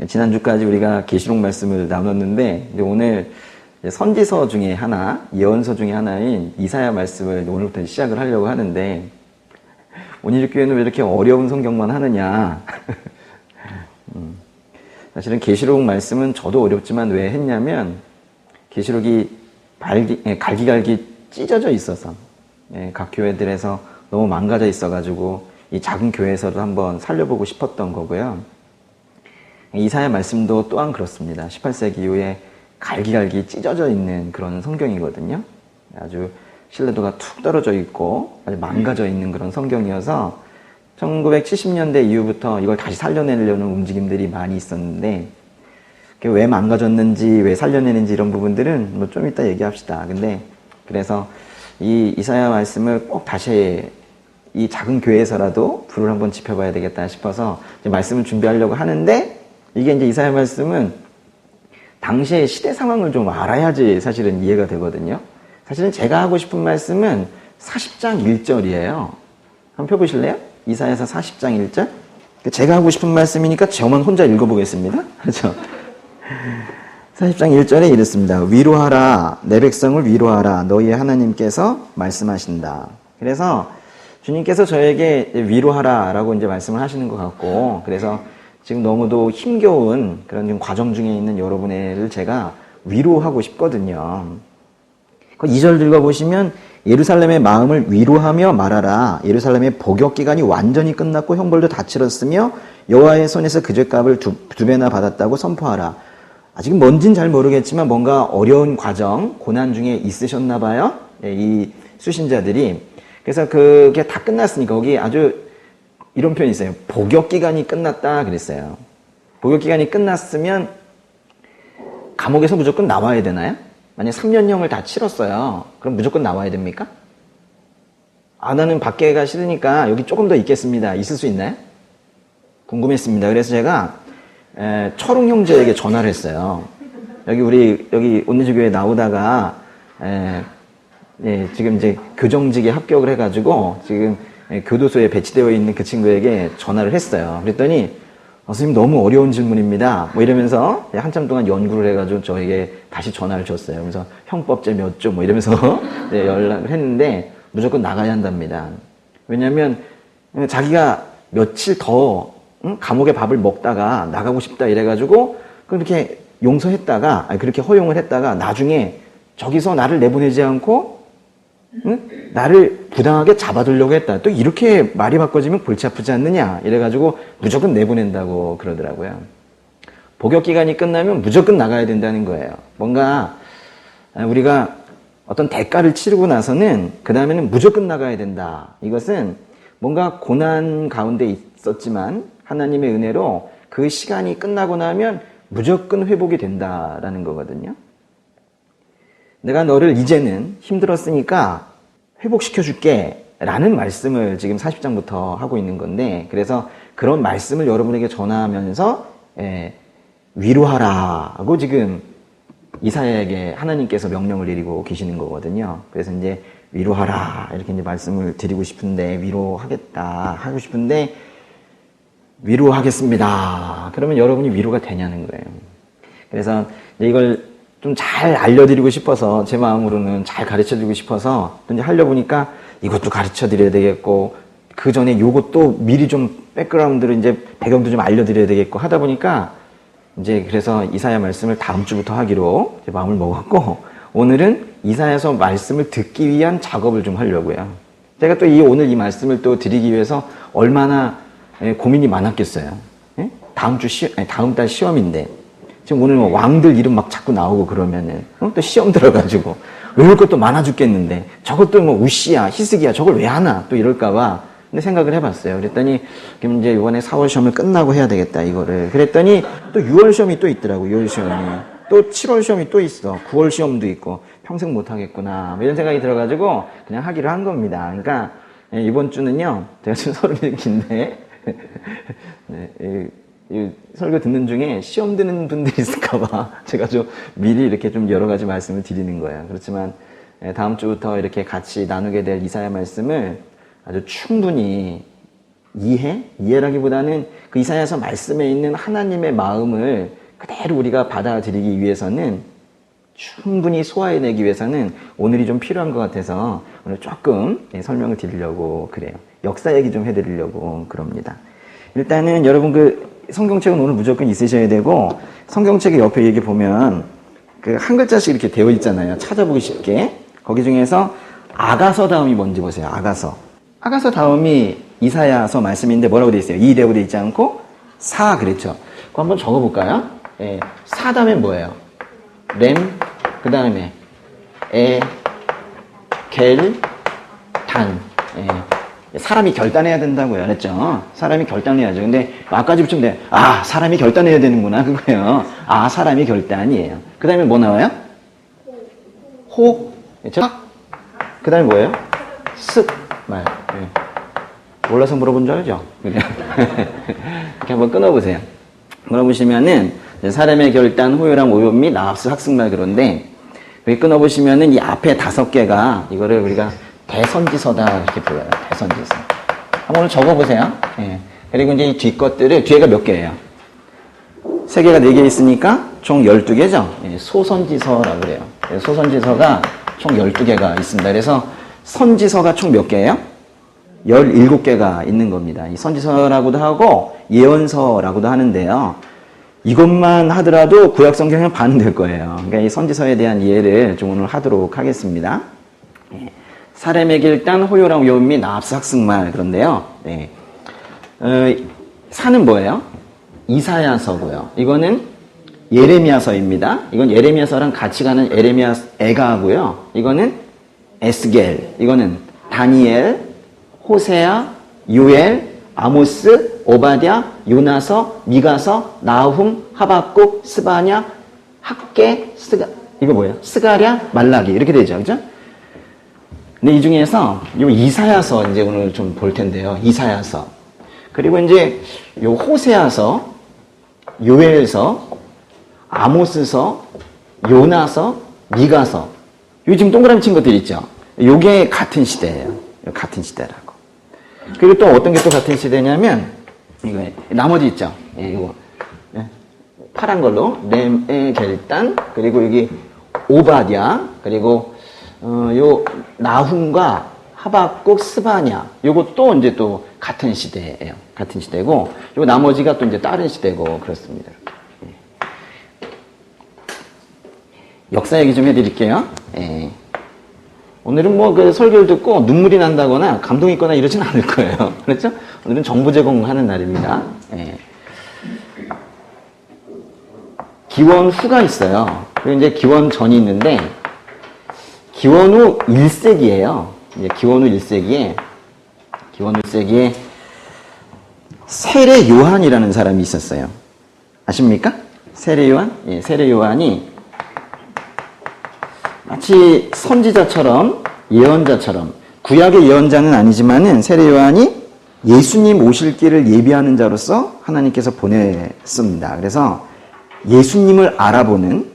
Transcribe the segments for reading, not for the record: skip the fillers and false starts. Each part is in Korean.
지난주까지 우리가 계시록 말씀을 나눴는데 오늘 선지서 중에 하나, 예언서 중에 하나인 이사야 말씀을 오늘부터 시작을 하려고 하는데 오늘 교회는 왜 이렇게 어려운 성경만 하느냐. 사실은 계시록 말씀은 저도 어렵지만 왜 했냐면 계시록이 갈기갈기 찢어져 있어서 각 교회들에서 너무 망가져 있어가지고 이 작은 교회에서도 한번 살려보고 싶었던 거고요. 이사야 말씀도 또한 그렇습니다. 18세기 이후에 갈기갈기 찢어져 있는 그런 성경이거든요. 아주 신뢰도가 툭 떨어져 있고 아주 망가져 있는 그런 성경이어서 1970년대 이후부터 이걸 다시 살려내려는 움직임들이 많이 있었는데 왜 망가졌는지 왜 살려내는지 이런 부분들은 뭐 좀 이따 얘기합시다. 근데 그래서 이 이사야 말씀을 꼭 다시 이 작은 교회에서라도 불을 한번 지펴봐야 되겠다 싶어서 이제 말씀을 준비하려고 하는데 이게 이제 이사야 말씀은 당시의 시대 상황을 좀 알아야지 사실은 이해가 되거든요. 사실은 제가 하고 싶은 말씀은 40장 1절이에요. 한번 펴보실래요? 이사야서 40장 1절. 제가 하고 싶은 말씀이니까 저만 혼자 읽어보겠습니다. 그렇죠? 40장 1절에 이렇습니다. 위로하라, 내 백성을 위로하라, 너희의 하나님께서 말씀하신다. 그래서 주님께서 저에게 위로하라 라고 이제 말씀을 하시는 것 같고, 그래서 지금 너무도 힘겨운 그런 과정 중에 있는 여러분을 제가 위로하고 싶거든요. 2절 읽어보시면 예루살렘의 마음을 위로하며 말하라. 예루살렘의 복역 기간이 완전히 끝났고 형벌도 다 치렀으며 여호와의 손에서 그 죄값을 두 배나 받았다고 선포하라. 아직 뭔진 잘 모르겠지만 뭔가 어려운 과정, 고난 중에 있으셨나 봐요. 이 수신자들이. 그래서 그게 다 끝났으니까 거기 아주 이런 표현이 있어요. 복역 기간이 끝났다 그랬어요. 복역 기간이 끝났으면 감옥에서 무조건 나와야 되나요? 만약 3년형을 다 치렀어요. 그럼 무조건 나와야 됩니까? 아, 나는 밖에가 싫으니까 여기 조금 더 있겠습니다. 있을 수 있나요? 궁금했습니다. 그래서 제가 철웅 형제에게 전화를 했어요. 여기 온리주교에 나오다가 지금 이제 교정직에 합격을 해가지고 지금 교도소에 배치되어 있는 그 친구에게 전화를 했어요. 그랬더니 선생님 너무 어려운 질문입니다. 뭐 이러면서 한참 동안 연구를 해가지고 저에게 다시 전화를 줬어요. 그래서 형법제 몇 조 뭐 이러면서 연락을 했는데 무조건 나가야 한답니다. 왜냐하면 자기가 며칠 더 감옥에 밥을 먹다가 나가고 싶다 이래가지고 그렇게 용서했다가 그렇게 허용을 했다가 나중에 저기서 나를 내보내지 않고 나를 부당하게 잡아두려고 했다. 또 이렇게 말이 바꿔지면 골치 아프지 않느냐 이래가지고 무조건 내보낸다고 그러더라고요. 복역 기간이 끝나면 무조건 나가야 된다는 거예요. 뭔가 우리가 어떤 대가를 치르고 나서는 그 다음에는 무조건 나가야 된다. 이것은 뭔가 고난 가운데 있었지만 하나님의 은혜로 그 시간이 끝나고 나면 무조건 회복이 된다라는 거거든요. 내가 너를 이제는 힘들었으니까 회복시켜 줄게 라는 말씀을 지금 40장부터 하고 있는 건데, 그래서 그런 말씀을 여러분에게 전하면서 위로하라 하고 지금 이사야에게 하나님께서 명령을 내리고 계시는 거거든요. 그래서 이제 위로하라 이렇게 이제 말씀을 드리고 싶은데, 위로하겠다 하고 싶은데 위로하겠습니다. 그러면 여러분이 위로가 되냐는 거예요. 그래서 이걸 좀 잘 알려드리고 싶어서, 제 마음으로는 잘 가르쳐드리고 싶어서 이제 하려고 보니까 이것도 가르쳐드려야 되겠고, 그 전에 요것도 미리 좀 백그라운드로 이제 배경도 좀 알려드려야 되겠고 하다 보니까 이제 그래서 이사야 말씀을 다음 주부터 하기로 제 마음을 먹었고, 오늘은 이사야서 말씀을 듣기 위한 작업을 좀 하려고요. 제가 또 오늘 이 말씀을 또 드리기 위해서 얼마나 고민이 많았겠어요. 다음 달 시험인데 지금 오늘 왕들 이름 막 자꾸 나오고 그러면은 또 시험 들어가지고 외울 것도 많아 죽겠는데 저것도 뭐 우시야 히스기야 저걸 왜 하나 또 이럴까봐 근데 생각을 해봤어요. 그랬더니 그럼 이제 이번에 4월 시험을 끝나고 해야 되겠다 이거를. 그랬더니 또 6월 시험이 또 있더라고. 6월 시험이 또 7월 시험이 또 있어. 9월 시험도 있고 평생 못 하겠구나 이런 생각이 들어가지고 그냥 하기로 한 겁니다. 그러니까 이번 주는요 제가 지금 30인데 이 설교 듣는 중에 시험 드는 분들이 있을까봐 제가 좀 미리 이렇게 좀 여러 가지 말씀을 드리는 거예요. 그렇지만 다음 주부터 이렇게 같이 나누게 될 이사야 말씀을 아주 충분히 이해라기보다는 그 이사야서 말씀에 있는 하나님의 마음을 그대로 우리가 받아들이기 위해서는 충분히 소화해내기 위해서는 오늘이 좀 필요한 것 같아서 오늘 조금 설명을 드리려고 그래요. 역사 얘기 좀 해드리려고 그럽니다. 일단은 여러분 그 성경책은 오늘 무조건 있으셔야 되고 성경책의 옆에 여기 보면 그 한 글자씩 이렇게 되어 있잖아요. 찾아보기 쉽게. 거기 중에서 아가서 다음이 뭔지 보세요. 아가서 다음이 이사야서 말씀인데 뭐라고 되어 있어요? 이라고 되어 있지 않고 사 그랬죠. 그거 한번 적어볼까요? 예, 사 다음에 뭐예요? 렘, 그 다음에 에, 겔, 단. 예. 사람이 결단해야 된다고요. 그랬죠? 사람이 결단해야죠. 근데 아까지 붙이면 돼. 아, 사람이 결단해야 되는구나. 그거예요. 아, 사람이 결단이에요. 그 다음에 뭐 나와요? 호, 그 다음에 뭐예요? 습, 말. 예. 몰라서 물어본 줄 알죠? 이렇게 한번 끊어보세요. 끊어보시면은 사람의 결단, 호요랑 오요 및 나합스 학승말 그런데 여기 끊어보시면은 이 앞에 5개가 이거를 우리가 대선지서다 이렇게 불러요. 대선지서. 한번 오늘 적어보세요. 예. 그리고 이제 이 뒷것들을 뒤에가 몇 개예요? 3개가 4개 있으니까 총 12개죠. 예. 소선지서라고 그래요. 소선지서가 총 12개가 있습니다. 그래서 선지서가 총 몇 개예요? 17개가 있는 겁니다. 이 선지서라고도 하고 예언서라고도 하는데요. 이것만 하더라도 구약 성경은 반 될 거예요. 그러니까 이 선지서에 대한 이해를 좀 오늘 하도록 하겠습니다. 예. 사람의 결단, 호요랑 오요 및 나합스 학승말 그런데요. 네. 사는 뭐예요? 이사야서고요. 이거는 예레미야서입니다. 이건 예레미야서랑 같이 가는 예레미야 애가고요. 이거는 에스겔, 이거는 다니엘, 호세아, 요엘, 아모스, 오바댜, 요나서, 미가서, 나훔, 하박국, 스바냐, 학개, 이거 뭐예요? 스가랴, 말라기 이렇게 되죠, 그죠? 근데 이 중에서 요 이사야서 이제 오늘 좀 볼 텐데요. 이사야서. 그리고 이제 요 호세아서, 요엘서, 아모스서, 요나서, 미가서. 요 지금 동그라미 친 것들 있죠. 요게 같은 시대예요. 같은 시대라고. 그리고 또 어떤 게 또 같은 시대냐면 이거 나머지 있죠. 예, 이거 파란 걸로 렘의 결단 그리고 여기 오바댜 그리고 요 나훔과 하박국 스바냐 요것도 이제 또 같은 시대예요. 같은 시대고 요 나머지가 또 이제 다른 시대고 그렇습니다. 예. 역사 얘기 좀 해드릴게요. 예. 오늘은 뭐 그 설교를 듣고 눈물이 난다거나 감동이 있거나 이러진 않을 거예요. 그렇죠? 오늘은 정보 제공하는 날입니다. 예. 기원 후가 있어요. 그리고 이제 기원 전이 있는데 기원 후 1세기예요. 이제 기원 후 1세기에 세례 요한이라는 사람이 있었어요. 아십니까? 세례 요한? 예, 세례 요한이 마치 선지자처럼 예언자처럼 구약의 예언자는 아니지만은 세례 요한이 예수님 오실 길을 예비하는 자로서 하나님께서 보냈습니다. 그래서 예수님을 알아보는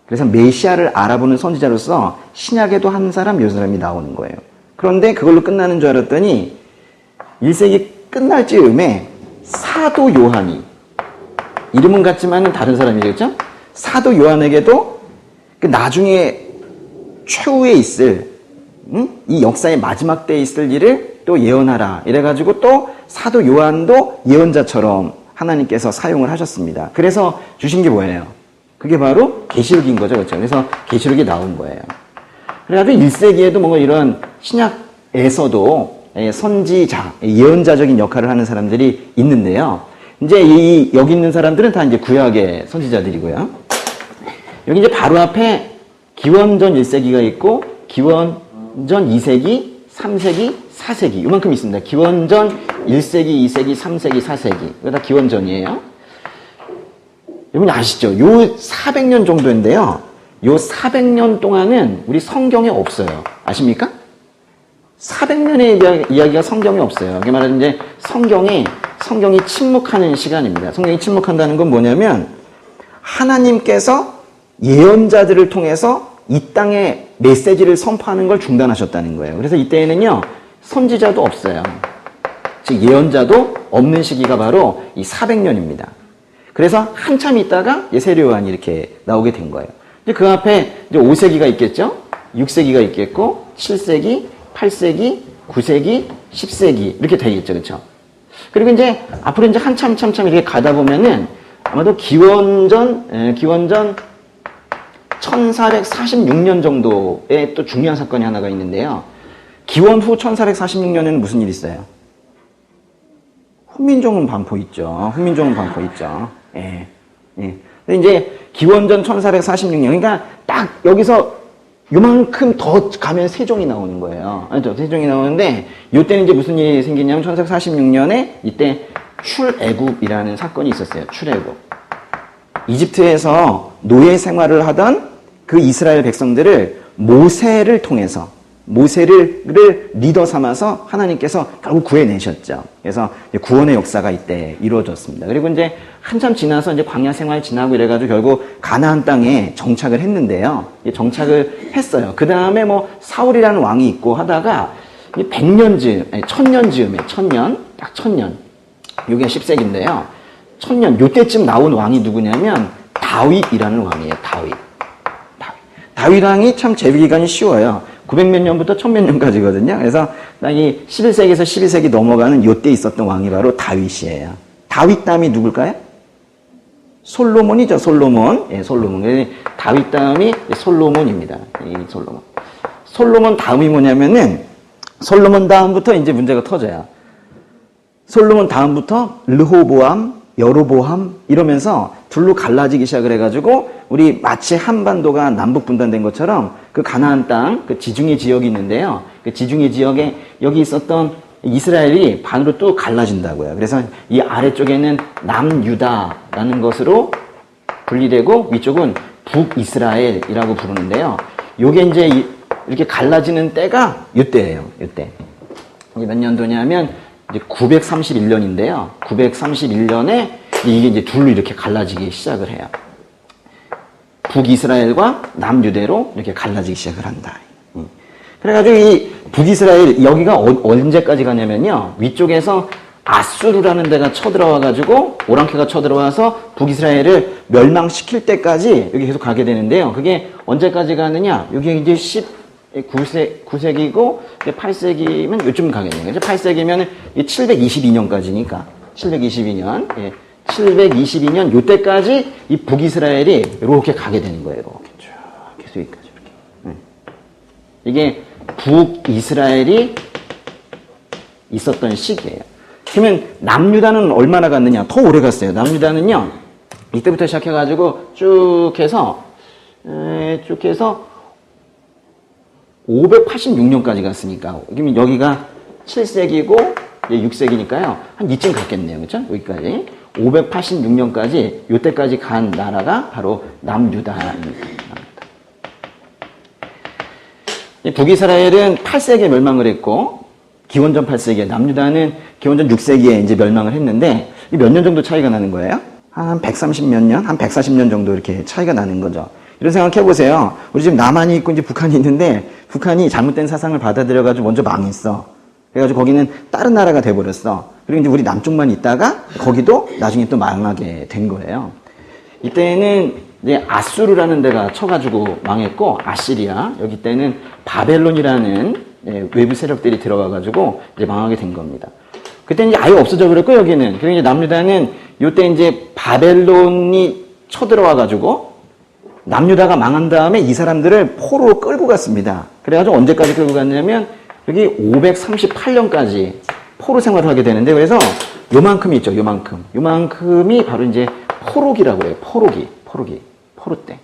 그래서 메시아를 알아보는 선지자로서 신약에도 한 사람 요 사람이 나오는 거예요. 그런데 그걸로 끝나는 줄 알았더니 1세기 끝날 즈음에 사도 요한이 이름은 같지만은 다른 사람이겠죠? 사도 요한에게도 그 나중에 최후에 있을 이 역사의 마지막 때에 있을 일을 또 예언하라 이래가지고 또 사도 요한도 예언자처럼 하나님께서 사용을 하셨습니다. 그래서 주신 게 뭐예요? 그게 바로 계시록인 거죠. 그렇죠? 그래서 계시록이 나온 거예요. 그래가지고 1세기에도 뭔가 이런 신약에서도 선지자, 예언자적인 역할을 하는 사람들이 있는데요. 이제 여기 있는 사람들은 다 이제 구약의 선지자들이고요. 여기 이제 바로 앞에 기원전 1세기가 있고 기원전 2세기, 3세기, 4세기 이만큼 있습니다. 기원전 1세기, 2세기, 3세기, 4세기 이거 다 기원전이에요. 여러분 아시죠? 요 400년 정도인데요. 요 400년 동안은 우리 성경에 없어요. 아십니까? 400년의 이야기가 성경에 없어요. 이게 말하자면 이제 성경이 침묵하는 시간입니다. 성경이 침묵한다는 건 뭐냐면 하나님께서 예언자들을 통해서 이 땅에 메시지를 선포하는 걸 중단하셨다는 거예요. 그래서 이때에는요 선지자도 없어요. 즉 예언자도 없는 시기가 바로 이 400년입니다. 그래서 한참 있다가 세례요한이 이렇게 나오게 된 거예요. 이제 그 앞에 이제 5세기가 있겠죠? 6세기가 있겠고, 7세기, 8세기, 9세기, 10세기 이렇게 되겠죠, 그렇죠? 그리고 이제 앞으로 이제 한참 이렇게 가다 보면은 아마도 기원전 1446년 정도에 또 중요한 사건이 하나가 있는데요. 기원 후 1446년에는 무슨 일이 있어요? 훈민정음 반포 있죠. 예. 근데 이제 기원전 1446년, 그러니까 딱 여기서 요만큼 더 가면 세종이 나오는 거예요. 알죠? 세종이 나오는데, 요때는 이제 무슨 일이 생기냐면 1446년에 이때 출애굽이라는 사건이 있었어요. 출애굽. 이집트에서 노예 생활을 하던 그 이스라엘 백성들을 모세를 통해서, 모세를 리더 삼아서 하나님께서 결국 구해내셨죠. 그래서 구원의 역사가 이때 이루어졌습니다. 그리고 이제 한참 지나서 이제 광야 생활 지나고 이래가지고 결국 가나안 땅에 정착을 했는데요. 정착을 했어요. 그 다음에 뭐 사울이라는 왕이 있고 하다가 100년 즈음, 1000년 즈음에, 1000년, 딱 1000년. 요게 10세기인데요. 1000년, 요때쯤 나온 왕이 누구냐면 다윗이라는 왕이에요. 다윗 왕이 참 재위기간이 쉬워요. 900몇 년부터 1000몇 년까지거든요. 그래서 이 11세기에서 12세기 넘어가는 요때 있었던 왕이 바로 다윗이에요. 다윗 다음이 누굴까요? 솔로몬이죠. 솔로몬. 예, 솔로몬. 다윗 다음이 솔로몬입니다. 이 솔로몬. 솔로몬 다음이 뭐냐면은 솔로몬 다음부터 이제 문제가 터져요. 솔로몬 다음부터 르호보암, 여로보암 이러면서 둘로 갈라지기 시작을 해가지고 우리 마치 한반도가 남북 분단된 것처럼 그 가나안 땅, 그 지중해 지역이 있는데요. 그 지중해 지역에 여기 있었던 이스라엘이 반으로 또 갈라진다고요. 그래서 이 아래쪽에는 남유다라는 것으로 분리되고 위쪽은 북이스라엘이라고 부르는데요. 요게 이제 이렇게 갈라지는 때가 이때예요. 이때. 이게 몇 년도냐면 이제 931년인데요. 931년에 이게 이제 둘로 이렇게 갈라지기 시작을 해요. 북이스라엘과 남유대로 이렇게 갈라지기 시작을 한다. 그래가지고 이 북이스라엘, 여기가 언제까지 가냐면요. 위쪽에서 아수르라는 데가 쳐들어와가지고, 오랑캐가 쳐들어와서 북이스라엘을 멸망시킬 때까지 여기 계속 가게 되는데요. 그게 언제까지 가느냐? 여기 이제 9세기고, 8세기면 요쯤 가겠네요. 그죠? 8세기면 722년까지니까. 722년. 예. 722년 요때까지 이 북이스라엘이 이렇게 가게 되는 거예요. 이렇게 쭉 계속 여기까지 이렇게. 이게 북이스라엘이 있었던 시기예요. 그러면 남유다는 얼마나 갔느냐? 더 오래 갔어요. 남유다는요. 이때부터 시작해가지고 쭉 해서 586년까지 갔으니까. 그러면 여기가 7세기고 6세기니까요. 한 이쯤 갔겠네요. 그렇죠? 여기까지. 586년까지 요때까지 간 나라가 바로 남유다입니다. 북이스라엘은 8세기에 멸망을 했고 기원전 8세기에, 남유다는 기원전 6세기에 이제 멸망을 했는데 몇 년 정도 차이가 나는 거예요? 한 130몇 년, 한 140년 정도 이렇게 차이가 나는 거죠. 이런 생각 해보세요. 우리 지금 남한이 있고 이제 북한이 있는데 북한이 잘못된 사상을 받아들여가지고 먼저 망했어. 그래가지고 거기는 다른 나라가 돼버렸어. 그리고 이제 우리 남쪽만 있다가 거기도 나중에 또 망하게 된 거예요. 이때는 이제 아수르라는 데가 쳐가지고 망했고, 아시리아, 여기 때는 바벨론이라는 외부 세력들이 들어와가지고 이제 망하게 된 겁니다. 그때 이제 아예 없어져 버렸고, 여기는. 그리고 이제 남유다는 요때 이제 바벨론이 쳐들어와가지고 남유다가 망한 다음에 이 사람들을 포로로 끌고 갔습니다. 그래가지고 언제까지 끌고 갔냐면 여기 538년까지 포로 생활을 하게 되는데, 그래서 요만큼이 있죠, 요만큼. 요만큼이 바로 이제 포로기라고 해요. 포로 때.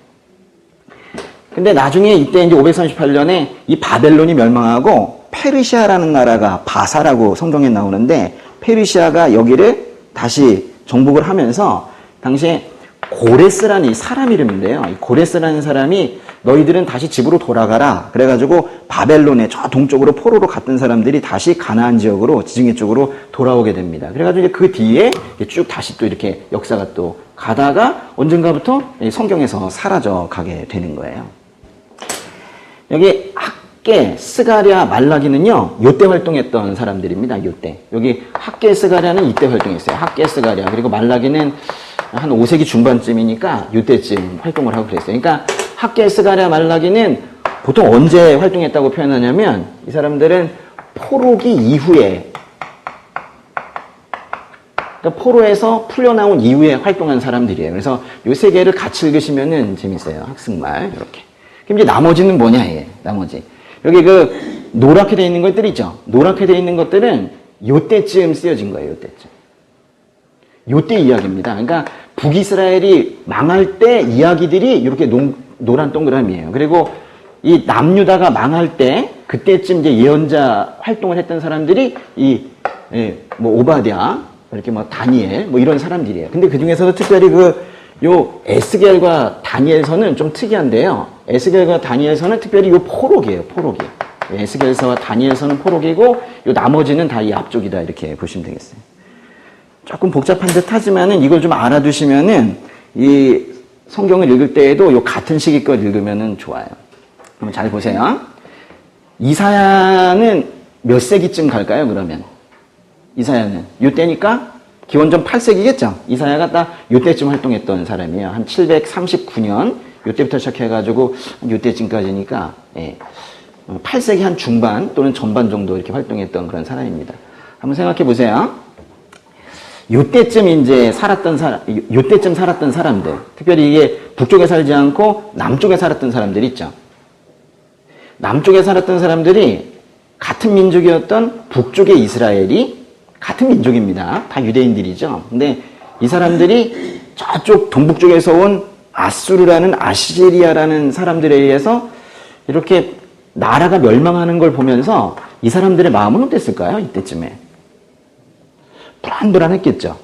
근데 나중에 이때 이제 538년에 이 바벨론이 멸망하고 페르시아라는 나라가, 바사라고 성경에 나오는데, 페르시아가 여기를 다시 정복을 하면서 당시에 고레스라는 이 사람 이름인데요. 이 고레스라는 사람이 너희들은 다시 집으로 돌아가라. 그래가지고 바벨론에 저 동쪽으로 포로로 갔던 사람들이 다시 가나안 지역으로, 지중해 쪽으로 돌아오게 됩니다. 그래가지고 이제 그 뒤에 쭉 다시 또 이렇게 역사가 또 가다가 언젠가부터 성경에서 사라져 가게 되는 거예요. 여기 학계, 스가랴, 말라기는요, 요때 활동했던 사람들입니다. 요때. 여기 학계, 스가랴는 이때 활동했어요. 학계, 스가랴. 그리고 말라기는 한 5세기 중반쯤이니까 요때쯤 활동을 하고 그랬어요. 그러니까 학계, 스가랴, 말라기는 보통 언제 활동했다고 표현하냐면 이 사람들은 포로기 이후에, 그러니까 포로에서 풀려나온 이후에 활동한 사람들이에요. 그래서 요 세 개를 같이 읽으시면은 재밌어요. 학승말 이렇게. 그럼 이제 나머지는 뭐냐, 이게 나머지. 여기 그 노랗게 되어 있는 것들 있죠. 노랗게 되어 있는 것들은 요때쯤 쓰여진 거예요. 요때쯤. 요때 이야기입니다. 그러니까 북이스라엘이 망할 때 이야기들이 이렇게 노란 동그라미예요. 그리고 이 남유다가 망할 때 그때쯤 이제 예언자 활동을 했던 사람들이 뭐 오바댜, 이렇게 뭐 다니엘 뭐 이런 사람들이에요. 근데 그 중에서도 특별히 요 에스겔과 다니엘서는 좀 특이한데요. 에스겔과 다니엘서는 특별히 요 포록이에요. 포록이. 에스겔서와 다니엘서는 포록이고 요 나머지는 다 이 앞쪽이다 이렇게 보시면 되겠어요. 조금 복잡한 듯 하지만은 이걸 좀 알아두시면은 이 성경을 읽을 때에도 요 같은 시기 걸 읽으면은 좋아요. 한번 잘 보세요. 이사야는 몇 세기쯤 갈까요, 그러면? 이사야는. 요때니까 기원전 8세기겠죠? 이사야가 딱 요때쯤 활동했던 사람이에요. 한 739년, 요때부터 시작해가지고 요때쯤까지니까, 8세기 한 중반 또는 전반 정도 이렇게 활동했던 그런 사람입니다. 한번 생각해 보세요. 요때쯤 이제 요때쯤 살았던 사람들, 특별히 이게 북쪽에 살지 않고 남쪽에 살았던 사람들 있죠. 남쪽에 살았던 사람들이 같은 민족이었던 북쪽의 이스라엘이 같은 민족입니다. 다 유대인들이죠. 근데 이 사람들이 저쪽 동북쪽에서 온 아수르라는 아시리아라는 사람들에 의해서 이렇게 나라가 멸망하는 걸 보면서 이 사람들의 마음은 어땠을까요? 이때쯤에. 불안불안했겠죠.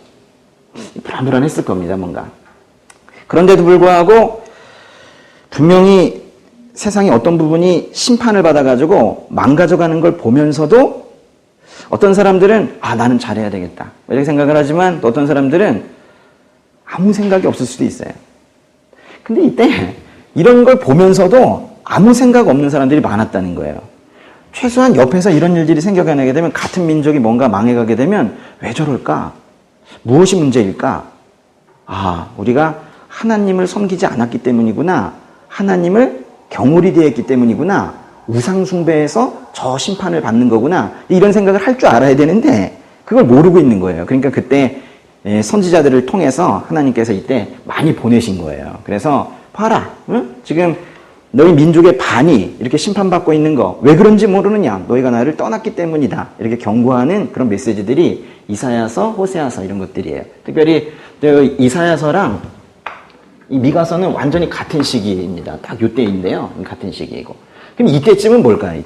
불안불안했을 겁니다, 뭔가. 그런데도 불구하고 분명히 세상의 어떤 부분이 심판을 받아가지고 망가져가는 걸 보면서도 어떤 사람들은 나는 잘해야 되겠다 이렇게 생각을 하지만 또 어떤 사람들은 아무 생각이 없을 수도 있어요. 근데 이때 이런 걸 보면서도 아무 생각 없는 사람들이 많았다는 거예요. 최소한 옆에서 이런 일들이 생겨나게 되면 같은 민족이 뭔가 망해가게 되면 왜 저럴까? 무엇이 문제일까? 우리가 하나님을 섬기지 않았기 때문이구나. 하나님을 경홀히 대했기 때문이구나. 우상 숭배에서 저 심판을 받는 거구나. 이런 생각을 할 줄 알아야 되는데 그걸 모르고 있는 거예요. 그러니까 그때 선지자들을 통해서 하나님께서 이때 많이 보내신 거예요. 그래서 봐라. 응? 지금 너희 민족의 반이 이렇게 심판받고 있는 거 왜 그런지 모르느냐? 너희가 나를 떠났기 때문이다. 이렇게 경고하는 그런 메시지들이 이사야서, 호세아서 이런 것들이에요. 특별히 이사야서랑 이 미가서는 완전히 같은 시기입니다. 딱 요때인데요. 같은 시기이고. 그럼 이때쯤은 뭘까요?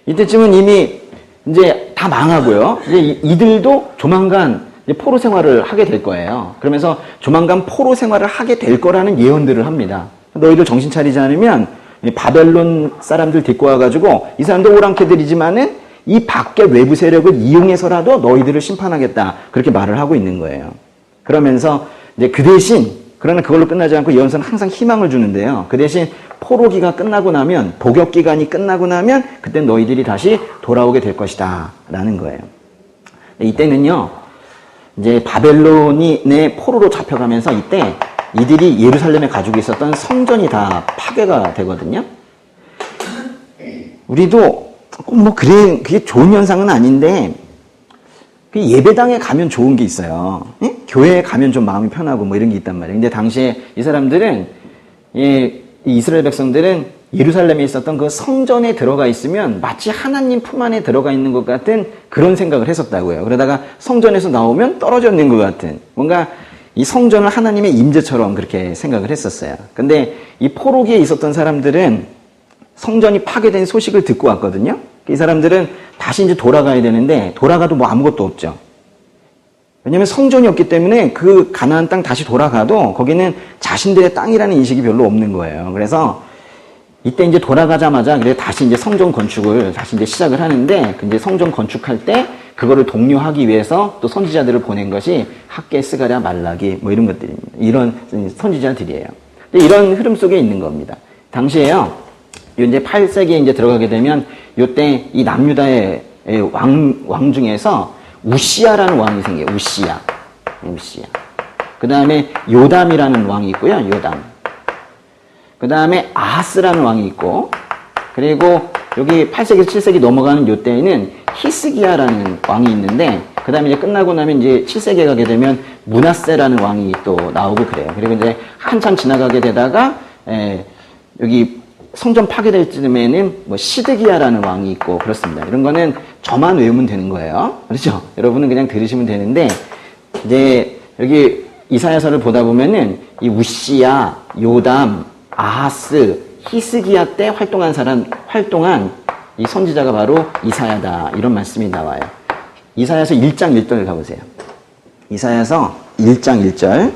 이때쯤은 이미 이제 다 망하고요. 이제 이들도 조만간 이제 포로 생활을 하게 될 거예요. 그러면서 조만간 포로 생활을 하게 될 거라는 예언들을 합니다. 너희들 정신 차리지 않으면 바벨론 사람들 데리고 와가지고 이 사람들 오랑캐들이지만은 이 밖의 외부 세력을 이용해서라도 너희들을 심판하겠다. 그렇게 말을 하고 있는 거예요. 그러면서 이제 그 대신 그러나 그걸로 끝나지 않고 예언서는 항상 희망을 주는데요. 그 대신 포로기가 끝나고 나면 복역기간이 끝나고 나면 그때 너희들이 다시 돌아오게 될 것이다 라는 거예요. 이때는요 이제 바벨론이 포로로 잡혀가면서 이때 이들이 예루살렘에 가지고 있었던 성전이 다 파괴가 되거든요. 우리도 그게 좋은 현상은 아닌데 예배당에 가면 좋은 게 있어요. 예? 교회에 가면 좀 마음이 편하고 뭐 이런 게 있단 말이에요. 근데 당시에 이 사람들은 이 이스라엘 백성들은 예루살렘에 있었던 그 성전에 들어가 있으면 마치 하나님 품 안에 들어가 있는 것 같은 그런 생각을 했었다고요. 그러다가 성전에서 나오면 떨어져 있는 것 같은 뭔가 이 성전을 하나님의 임재처럼 그렇게 생각을 했었어요. 근데 이 포로기에 있었던 사람들은 성전이 파괴된 소식을 듣고 왔거든요. 이 사람들은 다시 이제 돌아가야 되는데 돌아가도 뭐 아무것도 없죠. 왜냐하면 성전이 없기 때문에 그 가나안 땅 다시 돌아가도 거기는 자신들의 땅이라는 인식이 별로 없는 거예요. 그래서 이때 이제 돌아가자마자 그래 다시 이제 성전 건축을 다시 이제 시작을 하는데 이제 성전 건축할 때 그거를 독려하기 위해서 또 선지자들을 보낸 것이 학계, 스가랴, 말라기 뭐 이런 것들입니다. 이런 선지자들이에요. 이런 흐름 속에 있는 겁니다. 당시에요. 이제 8세기에 이제 들어가게 되면 요때 이 남유다의 왕 중에서 우시야라는 왕이 생겨요. 우시야. 그 다음에 요담이라는 왕이 있고요. 요담. 그 다음에 아하스라는 왕이 있고, 그리고 여기 8세기, 7세기 넘어가는 요때에는 히스기야라는 왕이 있는데, 그 다음에 이제 끝나고 나면 이제 7세기에 가게 되면 므낫세라는 왕이 또 나오고 그래요. 그리고 이제 한참 지나가게 되다가, 여기 성전 파괴될 즈음에는 뭐 시드기야라는 왕이 있고 그렇습니다. 이런 거는 저만 외우면 되는 거예요. 그렇죠? 여러분은 그냥 들으시면 되는데, 이제 여기 이사야서를 보다 보면은 이 우시야, 요담, 아하스, 히스기야 때 활동한 이 선지자가 바로 이사야다. 이런 말씀이 나와요. 이사야서 1장 1절 가보세요. 이사야서 1장 1절.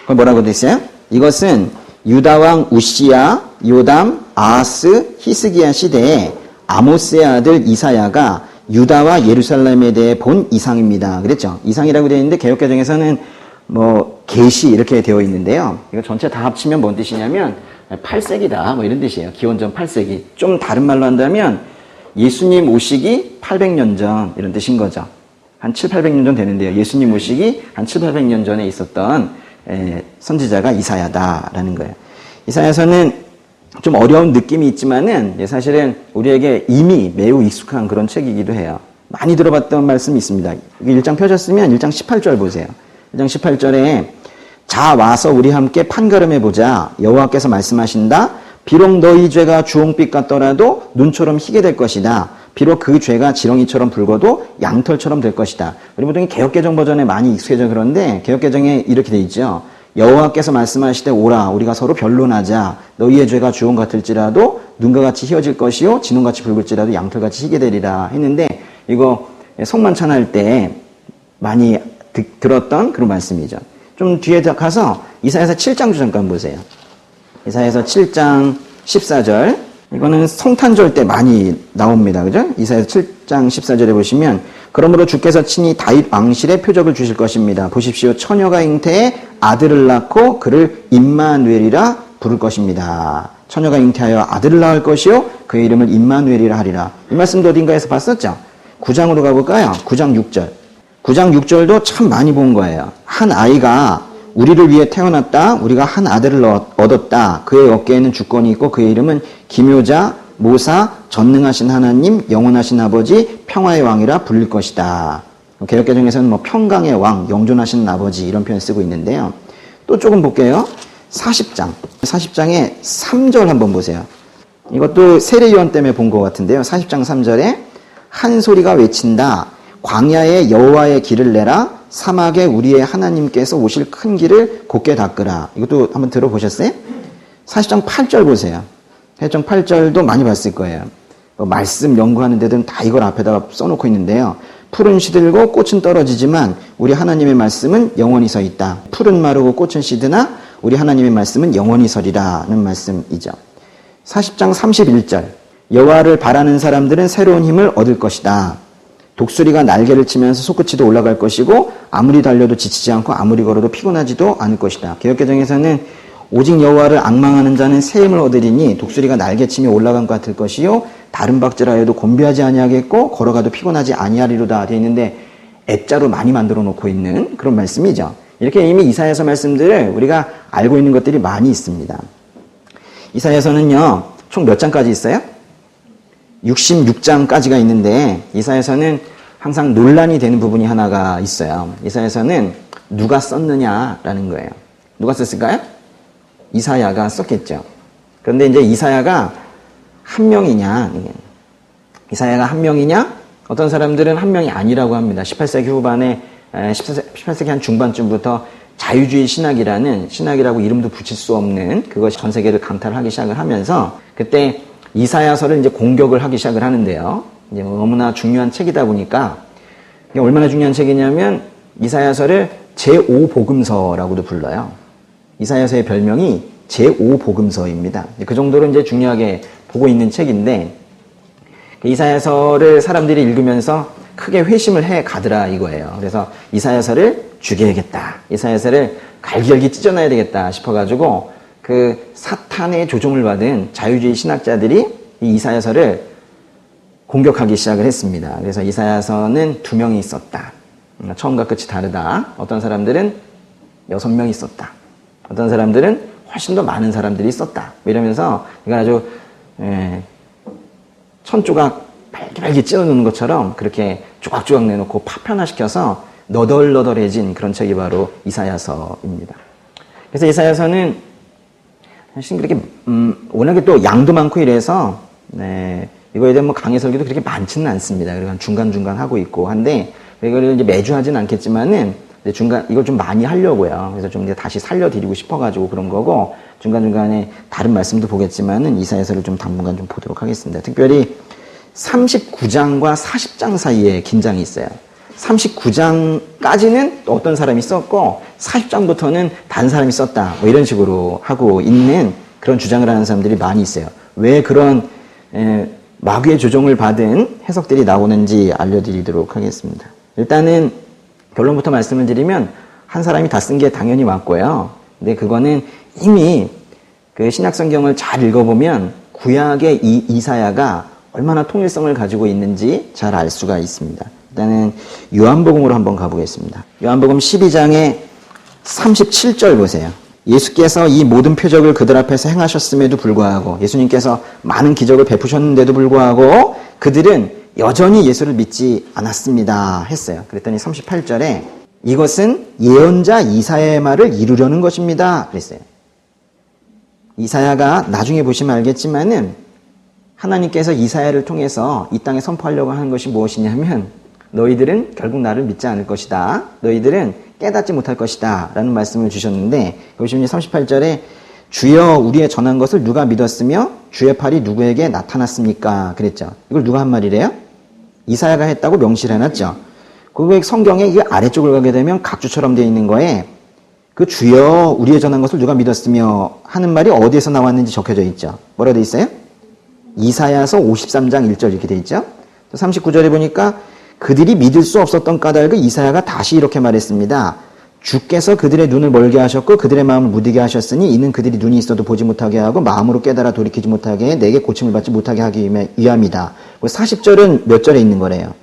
그걸 뭐라고 돼 있어요? 이것은 유다왕 우시야, 요담, 아하스, 히스기야 시대에 아모스의 아들 이사야가 유다와 예루살렘에 대해 본 이상입니다. 그랬죠? 이상이라고 되어 있는데 개역개정에서는 뭐 계시 이렇게 되어 있는데요. 이거 전체 다 합치면 뭔 뜻이냐면 8세기다 뭐 이런 뜻이에요. 기원전 8세기. 좀 다른 말로 한다면 예수님 오시기 800년 전 이런 뜻인 거죠. 한 7, 800년 전 되는데요. 예수님 오시기 한 7, 800년 전에 있었던 선지자가 이사야다라는 거예요. 이사야서는 좀 어려운 느낌이 있지만은 사실은 우리에게 이미 매우 익숙한 그런 책이기도 해요. 많이 들어봤던 말씀이 있습니다. 1장 펴졌으면 1장 18절 보세요. 1장 18절에 자 와서 우리 함께 판가름해 보자. 여호와께서 말씀하신다. 비록 너희 죄가 주홍빛 같더라도 눈처럼 희게 될 것이다. 비록 그 죄가 지렁이처럼 붉어도 양털처럼 될 것이다. 우리 보통 개역개정 버전에 많이 익숙해져 그런데 개역개정에 이렇게 돼 있죠. 여호와께서 말씀하시되 오라 우리가 서로 변론하자. 너희의 죄가 주홍 같을지라도 눈과 같이 희어질 것이요 진홍같이 붉을지라도 양털같이 희게 되리라 했는데 이거 성만찬할 때 많이 들었던 그런 말씀이죠. 좀 뒤에 가서 이사야서 7장 잠깐 보세요. 이사야서 7장 14절. 이거는 성탄절 때 많이 나옵니다. 그죠? 이사야서 7장 14절에 보시면 그러므로 주께서 친히 다윗 왕실의 표적을 주실 것입니다. 보십시오. 처녀가 잉태해 아들을 낳고 그를 임마누엘이라 부를 것입니다. 처녀가 잉태하여 아들을 낳을 것이요 그의 이름을 임마누엘이라 하리라. 이 말씀도 어딘가에서 봤었죠? 9장으로 가볼까요? 9장 6절. 9장 6절도 참 많이 본 거예요. 한 아이가 우리를 위해 태어났다. 우리가 한 아들을 얻었다. 그의 어깨에는 주권이 있고 그의 이름은 기묘자, 모사, 전능하신 하나님, 영원하신 아버지, 평화의 왕이라 불릴 것이다. 개역개정에서는 뭐 평강의 왕, 영존하신 아버지 이런 표현 쓰고 있는데요. 또 조금 볼게요. 40장. 40장에 3절 한번 보세요. 이것도 세례요한 때문에 본 것 같은데요. 40장 3절에 한 소리가 외친다. 광야에 여호와의 길을 내라. 사막에 우리의 하나님께서 오실 큰 길을 곧게 닦으라. 이것도 한번 들어보셨어요? 40장 8절 보세요. 40장 8절도 많이 봤을 거예요. 말씀 연구하는 데들은 다 이걸 앞에다가 써놓고 있는데요. 풀은 시들고 꽃은 떨어지지만 우리 하나님의 말씀은 영원히 서 있다. 풀은 마르고 꽃은 시드나 우리 하나님의 말씀은 영원히 서리라는 말씀이죠. 40장 31절. 여호와를 바라는 사람들은 새로운 힘을 얻을 것이다. 독수리가 날개를 치면서 솟구치도 올라갈 것이고 아무리 달려도 지치지 않고 아무리 걸어도 피곤하지도 않을 것이다. 개역개정에서는 오직 여호와를 앙망하는 자는 새 힘을 얻으리니 독수리가 날개치며 올라간 것 같을 것이요 다른 박질하여도 곤비하지 아니하겠고 걸어가도 피곤하지 아니하리로다 되어 있는데 애자로 많이 만들어 놓고 있는 그런 말씀이죠. 이렇게 이미 이사야서 말씀들을 우리가 알고 있는 것들이 많이 있습니다. 이사야서는요 총 몇 장까지 있어요? 66장까지가 있는데 이사야서는 항상 논란이 되는 부분이 하나가 있어요. 이사야서는 누가 썼느냐라는 거예요. 누가 썼을까요? 이사야가 썼겠죠. 그런데 이제 이사야가 한 명이냐? 이사야가 한 명이냐? 어떤 사람들은 한 명이 아니라고 합니다. 18세기 후반에 18세기 한 중반쯤부터 자유주의 신학이라고 이름도 붙일 수 없는 그것이 전 세계를 강탈하기 시작을 하면서 그때 이사야서를 이제 공격을 하기 시작을 하는데요. 이제 너무나 중요한 책이다 보니까 이게 얼마나 중요한 책이냐면 이사야서를 제5복음서라고도 불러요. 이사야서의 별명이 제5복음서입니다. 그 정도로 이제 중요하게 보고 있는 책인데 이사야서를 사람들이 읽으면서 크게 회심을 해 가더라 이거예요. 그래서 이사야서를 죽여야겠다. 이사야서를 갈기갈기 찢어놔야 되겠다 싶어가지고 그 사탄의 조종을 받은 자유주의 신학자들이 이 이사야서를 공격하기 시작을 했습니다. 그래서 이사야서는 2명이 있었다. 처음과 끝이 다르다. 어떤 사람들은 6명이 있었다. 어떤 사람들은 훨씬 더 많은 사람들이 있었다. 이러면서 이건 아주 천조각 발기발기 찢어놓는 것처럼 그렇게 조각조각 내놓고 파편화시켜서 너덜너덜해진 그런 책이 바로 이사야서입니다. 그래서 이사야서는 사실 그렇게 워낙에 또 양도 많고 이래서 이거에 대한 뭐 강의 설교도 그렇게 많지는 않습니다. 그래서 중간중간 하고 있고 한데 이거를 이제 매주 하진 않겠지만은 중간 이걸 좀 많이 하려고요. 그래서 좀 이제 다시 살려드리고 싶어가지고 그런 거고 중간중간에 다른 말씀도 보겠지만은 이사야서를 좀 당분간 좀 보도록 하겠습니다. 특별히 39장과 40장 사이에 긴장이 있어요. 39장까지는 또 어떤 사람이 썼고 40장부터는 다른 사람이 썼다. 뭐 이런 식으로 하고 있는 그런 주장을 하는 사람들이 많이 있어요. 왜 그런 마귀의 조종을 받은 해석들이 나오는지 알려드리도록 하겠습니다. 일단은 결론부터 말씀을 드리면 한 사람이 다 쓴 게 당연히 맞고요. 근데 그거는 이미 그 신약성경을 잘 읽어보면 구약의 이 이사야가 얼마나 통일성을 가지고 있는지 잘 알 수가 있습니다. 일단은 요한복음으로 한번 가보겠습니다. 요한복음 12장의 37절 보세요. 예수께서 이 모든 표적을 그들 앞에서 행하셨음에도 불구하고 예수님께서 많은 기적을 베푸셨는데도 불구하고 그들은 여전히 예수를 믿지 않았습니다 했어요. 그랬더니 38절에 이것은 예언자 이사야의 말을 이루려는 것입니다 그랬어요. 이사야가 나중에 보시면 알겠지만은 하나님께서 이사야를 통해서 이 땅에 선포하려고 하는 것이 무엇이냐면 너희들은 결국 나를 믿지 않을 것이다. 너희들은 깨닫지 못할 것이다. 라는 말씀을 주셨는데 보시면 38절에 주여 우리의 전한 것을 누가 믿었으며 주의 팔이 누구에게 나타났습니까? 그랬죠. 이걸 누가 한 말이래요? 이사야가 했다고 명시를 해놨죠. 그 성경에 이 아래쪽을 가게 되면 각주처럼 되어 있는 거에 그 주여 우리의 전한 것을 누가 믿었으며 하는 말이 어디에서 나왔는지 적혀져 있죠. 뭐라고 되어 있어요? 이사야서 53장 1절 이렇게 되어 있죠. 39절에 보니까 그들이 믿을 수 없었던 까닭을 이사야가 다시 이렇게 말했습니다. 주께서 그들의 눈을 멀게 하셨고 그들의 마음을 무디게 하셨으니 이는 그들이 눈이 있어도 보지 못하게 하고 마음으로 깨달아 돌이키지 못하게 해 내게 고침을 받지 못하게 하기 위함이다. 40절은 몇 절에 있는 거래요?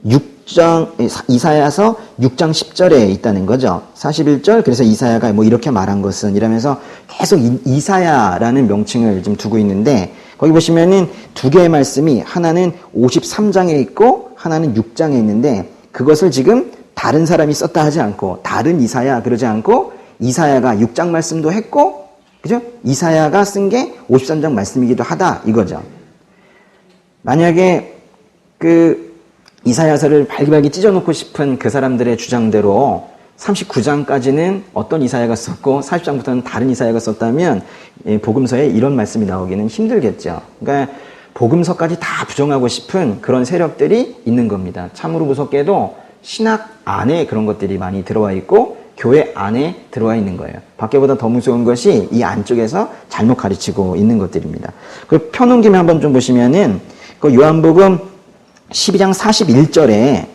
6장 이사야서 6장 10절에 있다는 거죠. 41절 그래서 이사야가 뭐 이렇게 말한 것은 이러면서 계속 이사야라는 명칭을 지금 두고 있는데 거기 보시면은 두 개의 말씀이 하나는 53장에 있고 하나는 6장에 있는데 그것을 지금 다른 사람이 썼다 하지 않고 다른 이사야 그러지 않고 이사야가 6장 말씀도 했고 그죠? 이사야가 쓴 게 53장 말씀이기도 하다 이거죠. 만약에 그 이사야서를 발기발기 찢어놓고 싶은 그 사람들의 주장대로 39장까지는 어떤 이사야가 썼고 40장부터는 다른 이사야가 썼다면 복음서에 이런 말씀이 나오기는 힘들겠죠. 그러니까 복음서까지 다 부정하고 싶은 그런 세력들이 있는 겁니다. 참으로 무섭게도 신학 안에 그런 것들이 많이 들어와 있고 교회 안에 들어와 있는 거예요. 밖에보다 더 무서운 것이 이 안쪽에서 잘못 가르치고 있는 것들입니다. 그 펴놓은 김에 한번 좀 보시면은 그 요한복음 12장 41절에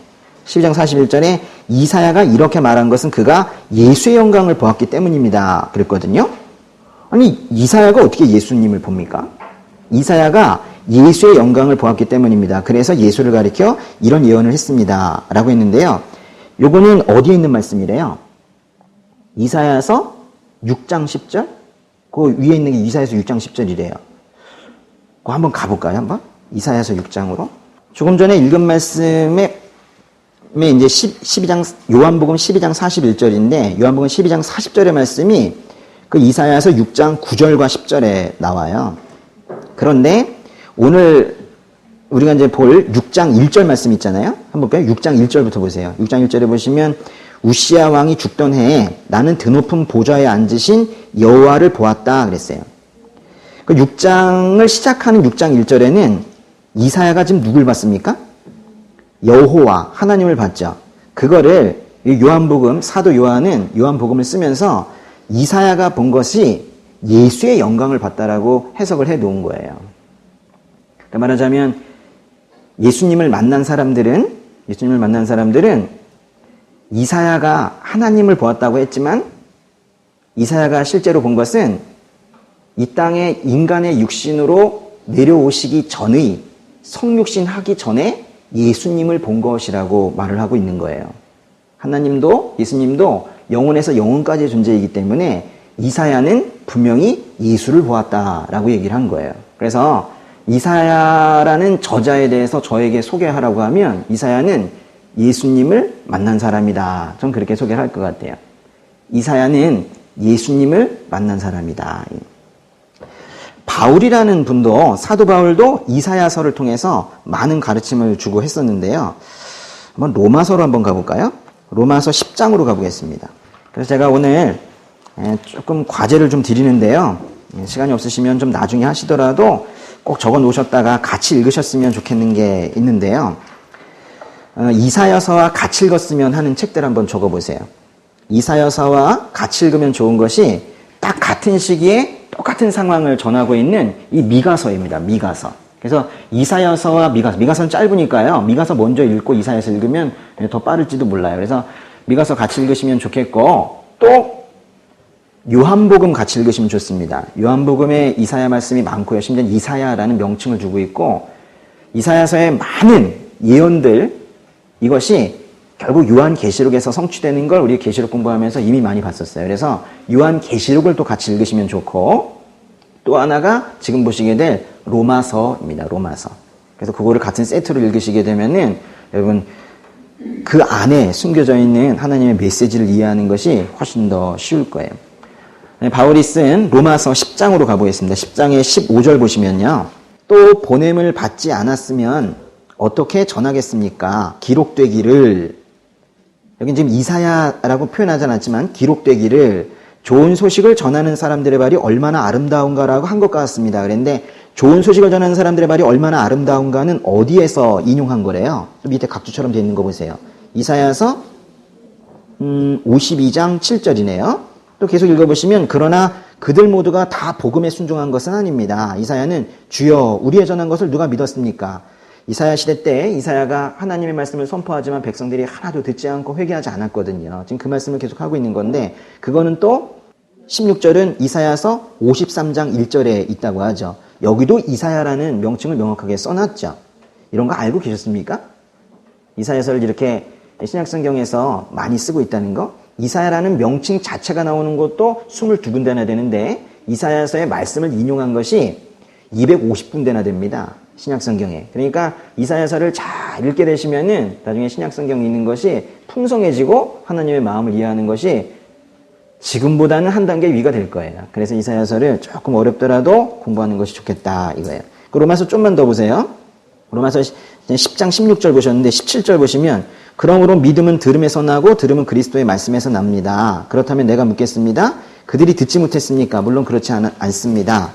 이사야가 이렇게 말한 것은 그가 예수의 영광을 보았기 때문입니다. 그랬거든요. 아니 이사야가 어떻게 예수님을 봅니까? 이사야가 예수의 영광을 보았기 때문입니다. 그래서 예수를 가리켜 이런 예언을 했습니다. 라고 했는데요. 요거는 어디에 있는 말씀이래요? 이사야서 6장 10절? 그 위에 있는 게 이사야서 6장 10절이래요. 그거 한번 가볼까요? 한번? 이사야서 6장으로. 조금 전에 읽은 말씀에 이제 12장, 요한복음 12장 41절인데, 요한복음 12장 40절의 말씀이 그 이사야서 6장 9절과 10절에 나와요. 그런데 오늘 우리가 이제 볼 6장 1절 말씀 있잖아요. 한번 볼까요? 6장 1절부터 보세요. 6장 1절에 보시면 우시야 왕이 죽던 해에 나는 드높은 보좌에 앉으신 여호와를 보았다 그랬어요. 그 6장을 시작하는 6장 1절에는 이사야가 지금 누굴 봤습니까? 여호와 하나님을 봤죠. 그거를 요한복음 사도 요한은 요한복음을 쓰면서 이사야가 본 것이 예수의 영광을 봤다라고 해석을 해 놓은 거예요. 그러니까 말하자면 예수님을 만난 사람들은 이사야가 하나님을 보았다고 했지만 이사야가 실제로 본 것은 이 땅에 인간의 육신으로 내려오시기 전의 성육신 하기 전에 예수님을 본 것이라고 말을 하고 있는 거예요. 하나님도 예수님도 영혼에서 영혼까지의 존재이기 때문에 이사야는 분명히 예수를 보았다라고 얘기를 한 거예요. 그래서 이사야라는 저자에 대해서 저에게 소개하라고 하면 이사야는 예수님을 만난 사람이다. 전 그렇게 소개를 할 것 같아요. 이사야는 예수님을 만난 사람이다. 바울이라는 분도, 사도 바울도 이사야서를 통해서 많은 가르침을 주고 했었는데요. 한번 로마서로 한번 가볼까요? 로마서 10장으로 가보겠습니다. 그래서 제가 오늘 조금 과제를 좀 드리는데요. 시간이 없으시면 좀 나중에 하시더라도 꼭 적어 놓으셨다가 같이 읽으셨으면 좋겠는 게 있는데요. 이사야서와 같이 읽었으면 하는 책들 한번 적어보세요. 이사야서와 같이 읽으면 좋은 것이 딱 같은 시기에 똑같은 상황을 전하고 있는 이 미가서입니다. 미가서. 그래서 이사야서와 미가서는 짧으니까요. 미가서 먼저 읽고 이사야서 읽으면 더 빠를지도 몰라요. 그래서 미가서 같이 읽으시면 좋겠고, 또 요한복음 같이 읽으시면 좋습니다. 요한복음에 이사야 말씀이 많고요. 심지어 이사야라는 명칭을 주고 있고, 이사야서의 많은 예언들, 이것이 결국 요한계시록에서 성취되는 걸 우리 계시록 공부하면서 이미 많이 봤었어요. 그래서 요한계시록을 또 같이 읽으시면 좋고, 또 하나가 지금 보시게 될 로마서입니다. 로마서. 그래서 그거를 같은 세트로 읽으시게 되면은 여러분 그 안에 숨겨져 있는 하나님의 메시지를 이해하는 것이 훨씬 더 쉬울 거예요. 바울이 쓴 로마서 10장으로 가보겠습니다. 10장의 15절 보시면요. 또 보냄을 받지 않았으면 어떻게 전하겠습니까? 기록되기를, 여긴 지금 이사야라고 표현하지 않았지만 기록되기를 좋은 소식을 전하는 사람들의 발이 얼마나 아름다운가라고 한 것 같습니다. 그런데 좋은 소식을 전하는 사람들의 발이 얼마나 아름다운가는 어디에서 인용한 거래요? 밑에 각주처럼 되어 있는 거 보세요. 이사야서 52장 7절이네요. 또 계속 읽어보시면 그러나 그들 모두가 다 복음에 순종한 것은 아닙니다. 이사야는 주여 우리의 전한 것을 누가 믿었습니까? 이사야 시대 때 이사야가 하나님의 말씀을 선포하지만 백성들이 하나도 듣지 않고 회개하지 않았거든요. 지금 그 말씀을 계속 하고 있는 건데, 그거는 또 16절은 이사야서 53장 1절에 있다고 하죠. 여기도 이사야라는 명칭을 명확하게 써놨죠. 이런 거 알고 계셨습니까? 이사야서를 이렇게 신약성경에서 많이 쓰고 있다는 거. 이사야라는 명칭 자체가 나오는 것도 22군데나 되는데 이사야서의 말씀을 인용한 것이 250군데나 됩니다. 신약성경에. 그러니까 이사야서를 잘 읽게 되시면은 나중에 신약성경에 있는 것이 풍성해지고 하나님의 마음을 이해하는 것이 지금보다는 한 단계 위가 될 거예요. 그래서 이사야서를 조금 어렵더라도 공부하는 것이 좋겠다 이거예요. 그 로마서 좀만 더 보세요. 로마서 10장 16절 보셨는데 17절 보시면 그러므로 믿음은 들음에서 나고 들음은 그리스도의 말씀에서 납니다. 그렇다면 내가 묻겠습니다. 그들이 듣지 못했습니까? 물론 그렇지 않습니다.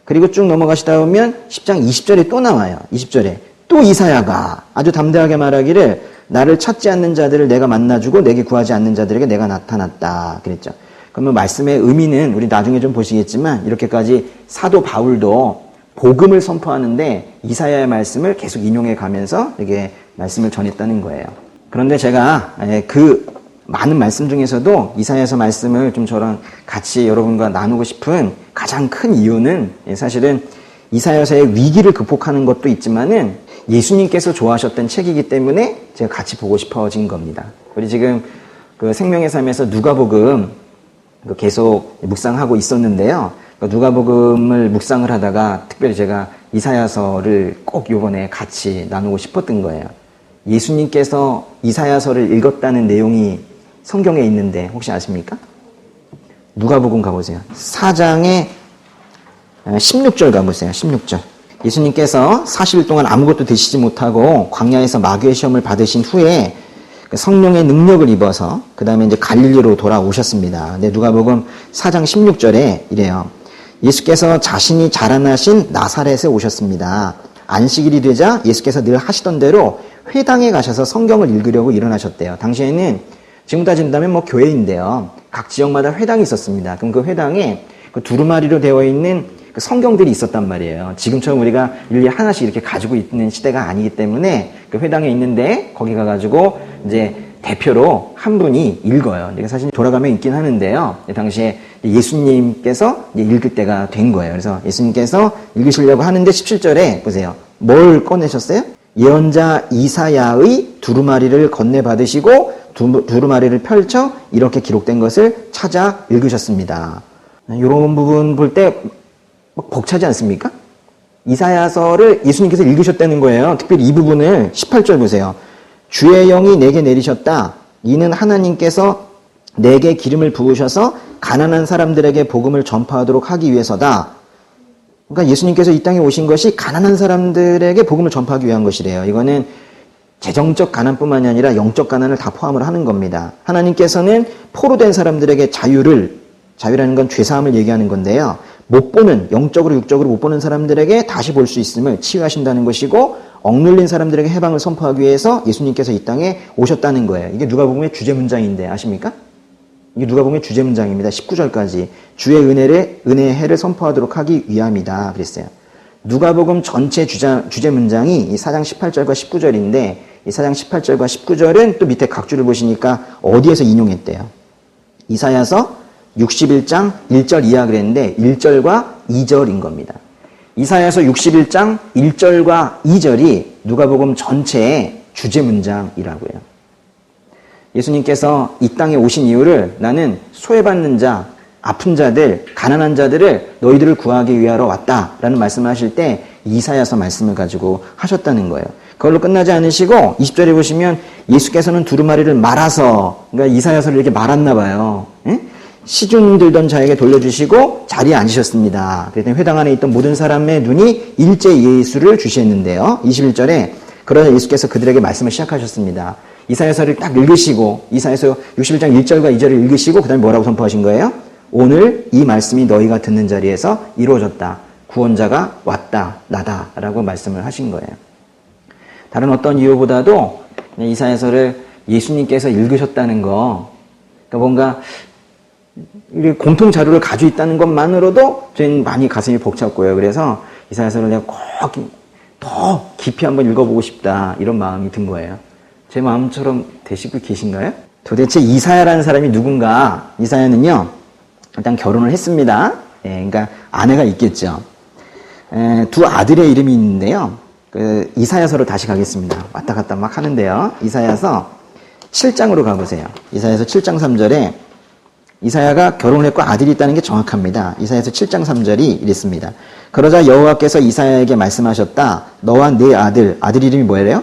그리고 쭉 넘어가시다 보면 10장 20절에 또 나와요. 20절에 또 이사야가 아주 담대하게 말하기를 나를 찾지 않는 자들을 내가 만나주고 내게 구하지 않는 자들에게 내가 나타났다 그랬죠. 그러면 말씀의 의미는 우리 나중에 좀 보시겠지만 이렇게까지 사도 바울도 복음을 선포하는데 이사야의 말씀을 계속 인용해 가면서 이렇게 말씀을 전했다는 거예요. 그런데 제가 그 많은 말씀 중에서도 이사야서 말씀을 좀 저랑 같이 여러분과 나누고 싶은 가장 큰 이유는 사실은 이사야서의 위기를 극복하는 것도 있지만은 예수님께서 좋아하셨던 책이기 때문에 제가 같이 보고 싶어진 겁니다. 우리 지금 그 생명의 삶에서 누가복음 계속 묵상하고 있었는데요. 누가복음을 묵상을 하다가 특별히 제가 이사야서를 꼭 이번에 같이 나누고 싶었던 거예요. 예수님께서 이사야서를 읽었다는 내용이 성경에 있는데 혹시 아십니까? 누가복음 가보세요. 4장의 16절 가보세요. 16절. 예수님께서 40일 동안 아무것도 드시지 못하고 광야에서 마귀의 시험을 받으신 후에 성령의 능력을 입어서 그 다음에 이제 갈릴리로 돌아오셨습니다. 근데 누가복음 4장 16절에 이래요. 예수께서 자신이 자라나신 나사렛에 오셨습니다. 안식일이 되자 예수께서 늘 하시던 대로 회당에 가셔서 성경을 읽으려고 일어나셨대요. 당시에는 지금 따진다면 뭐 교회인데요. 각 지역마다 회당이 있었습니다. 그럼 그 회당에 그 두루마리로 되어 있는 그 성경들이 있었단 말이에요. 지금처럼 우리가 일일이 하나씩 이렇게 가지고 있는 시대가 아니기 때문에 그 회당에 있는데 거기 가가지고 이제 대표로 한 분이 읽어요. 이게 사실 돌아가면 있긴 하는데요. 당시에 예수님께서 이제 읽을 때가 된 거예요. 그래서 예수님께서 읽으시려고 하는데 17절에 보세요. 뭘 꺼내셨어요? 예언자 이사야의 두루마리를 건네받으시고 두루마리를 펼쳐 이렇게 기록된 것을 찾아 읽으셨습니다. 이런 부분 볼 때 벅차지 않습니까? 이사야서를 예수님께서 읽으셨다는 거예요. 특별히 이 부분을 18절 보세요. 주의 영이 내게 내리셨다. 이는 하나님께서 내게 기름을 부으셔서 가난한 사람들에게 복음을 전파하도록 하기 위해서다. 그러니까 예수님께서 이 땅에 오신 것이 가난한 사람들에게 복음을 전파하기 위한 것이래요. 이거는 재정적 가난뿐만이 아니라 영적 가난을 다 포함을 하는 겁니다. 하나님께서는 포로된 사람들에게 자유라는 건 죄사함을 얘기하는 건데요. 못 보는, 영적으로 육적으로 못 보는 사람들에게 다시 볼 수 있음을 치유하신다는 것이고, 억눌린 사람들에게 해방을 선포하기 위해서 예수님께서 이 땅에 오셨다는 거예요. 이게 누가복음의 주제 문장인데 아십니까? 이게 누가복음의 주제 문장입니다. 19절까지 주의 은혜의 해를 선포하도록 하기 위함이다 그랬어요. 누가복음 전체 주제 문장이 이 4장 18절과 19절인데 이 4장 18절과 19절은 또 밑에 각주를 보시니까 어디에서 인용했대요? 이사야서 61장 1절 이하 그랬는데 1절과 2절인 겁니다. 이사야서 61장 1절과 2절이 누가복음 전체의 주제 문장이라고요. 예수님께서 이 땅에 오신 이유를 나는 소외받는 자, 아픈 자들, 가난한 자들을 너희들을 구하기 위하러 왔다라는 말씀을 하실 때 이사야서 말씀을 가지고 하셨다는 거예요. 그걸로 끝나지 않으시고 20절에 보시면 예수께서는 두루마리를 말아서, 그러니까 이사야서를 이렇게 말았나 봐요. 시중 들던 자에게 돌려주시고 자리에 앉으셨습니다. 그랬더니 회당 안에 있던 모든 사람의 눈이 일제 예수를 주시했는데요. 21절에 그러자 예수께서 그들에게 말씀을 시작하셨습니다. 이사야서를 딱 읽으시고 이사야서 61장 1절과 2절을 읽으시고 그 다음에 뭐라고 선포하신 거예요? 오늘 이 말씀이 너희가 듣는 자리에서 이루어졌다. 구원자가 왔다. 나다. 라고 말씀을 하신 거예요. 다른 어떤 이유보다도 이사야서를 예수님께서 읽으셨다는 거, 그러니까 뭔가 공통 자료를 가지고 있다는 것만으로도 저희는 많이 가슴이 벅찼고요. 그래서 이사야서를 내가 꼭 더 깊이 한번 읽어보고 싶다 이런 마음이 든 거예요. 제 마음처럼 되시고 계신가요? 도대체 이사야라는 사람이 누군가? 이사야는요 일단 결혼을 했습니다. 그러니까 아내가 있겠죠. 두 아들의 이름이 있는데요. 그 이사야서로 다시 가겠습니다. 왔다 갔다 막 하는데요. 이사야서 7장으로 가보세요. 이사야서 7장 3절에 이사야가 결혼을 했고 아들이 있다는 게 정확합니다. 이사야서 7장 3절이 이랬습니다. 그러자 여호와께서 이사야에게 말씀하셨다. 너와 네 아들 이름이 뭐예요?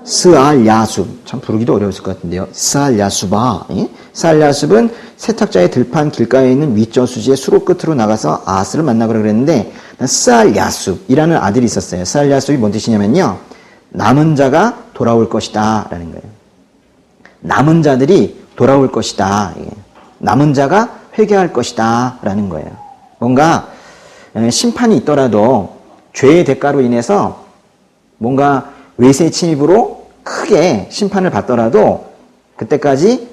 스알야숲. 참 부르기도 어려웠을 것 같은데요. 스알야숲아. 스알야숲은 세탁자의 들판 길가에 있는 윗저수지의 수로 끝으로 나가서 아스를 만나고 그랬는데 스알야숲이라는 아들이 있었어요. 스알야숲이 뭔 뜻이냐면요. 남은 자가 돌아올 것이다 라는 거예요. 남은 자들이 돌아올 것이다. 남은 자가 회개할 것이다 라는 거예요. 뭔가 심판이 있더라도 죄의 대가로 인해서 뭔가 외세 침입으로 크게 심판을 받더라도 그때까지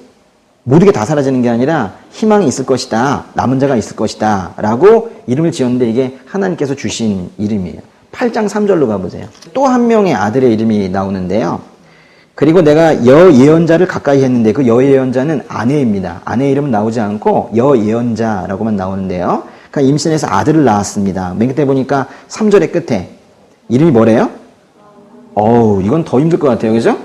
모든 게 다 사라지는 게 아니라 희망이 있을 것이다. 남은 자가 있을 것이다. 라고 이름을 지었는데 이게 하나님께서 주신 이름이에요. 8장 3절로 가보세요. 또 한 명의 아들의 이름이 나오는데요. 그리고 내가 여예언자를 가까이 했는데 그 여예언자는 아내입니다. 아내 이름은 나오지 않고 여예언자라고만 나오는데요. 그러니까 임신해서 아들을 낳았습니다. 맨 끝에 보니까 3절의 끝에 이름이 뭐래요? 이건 더 힘들 것 같아요. 그죠?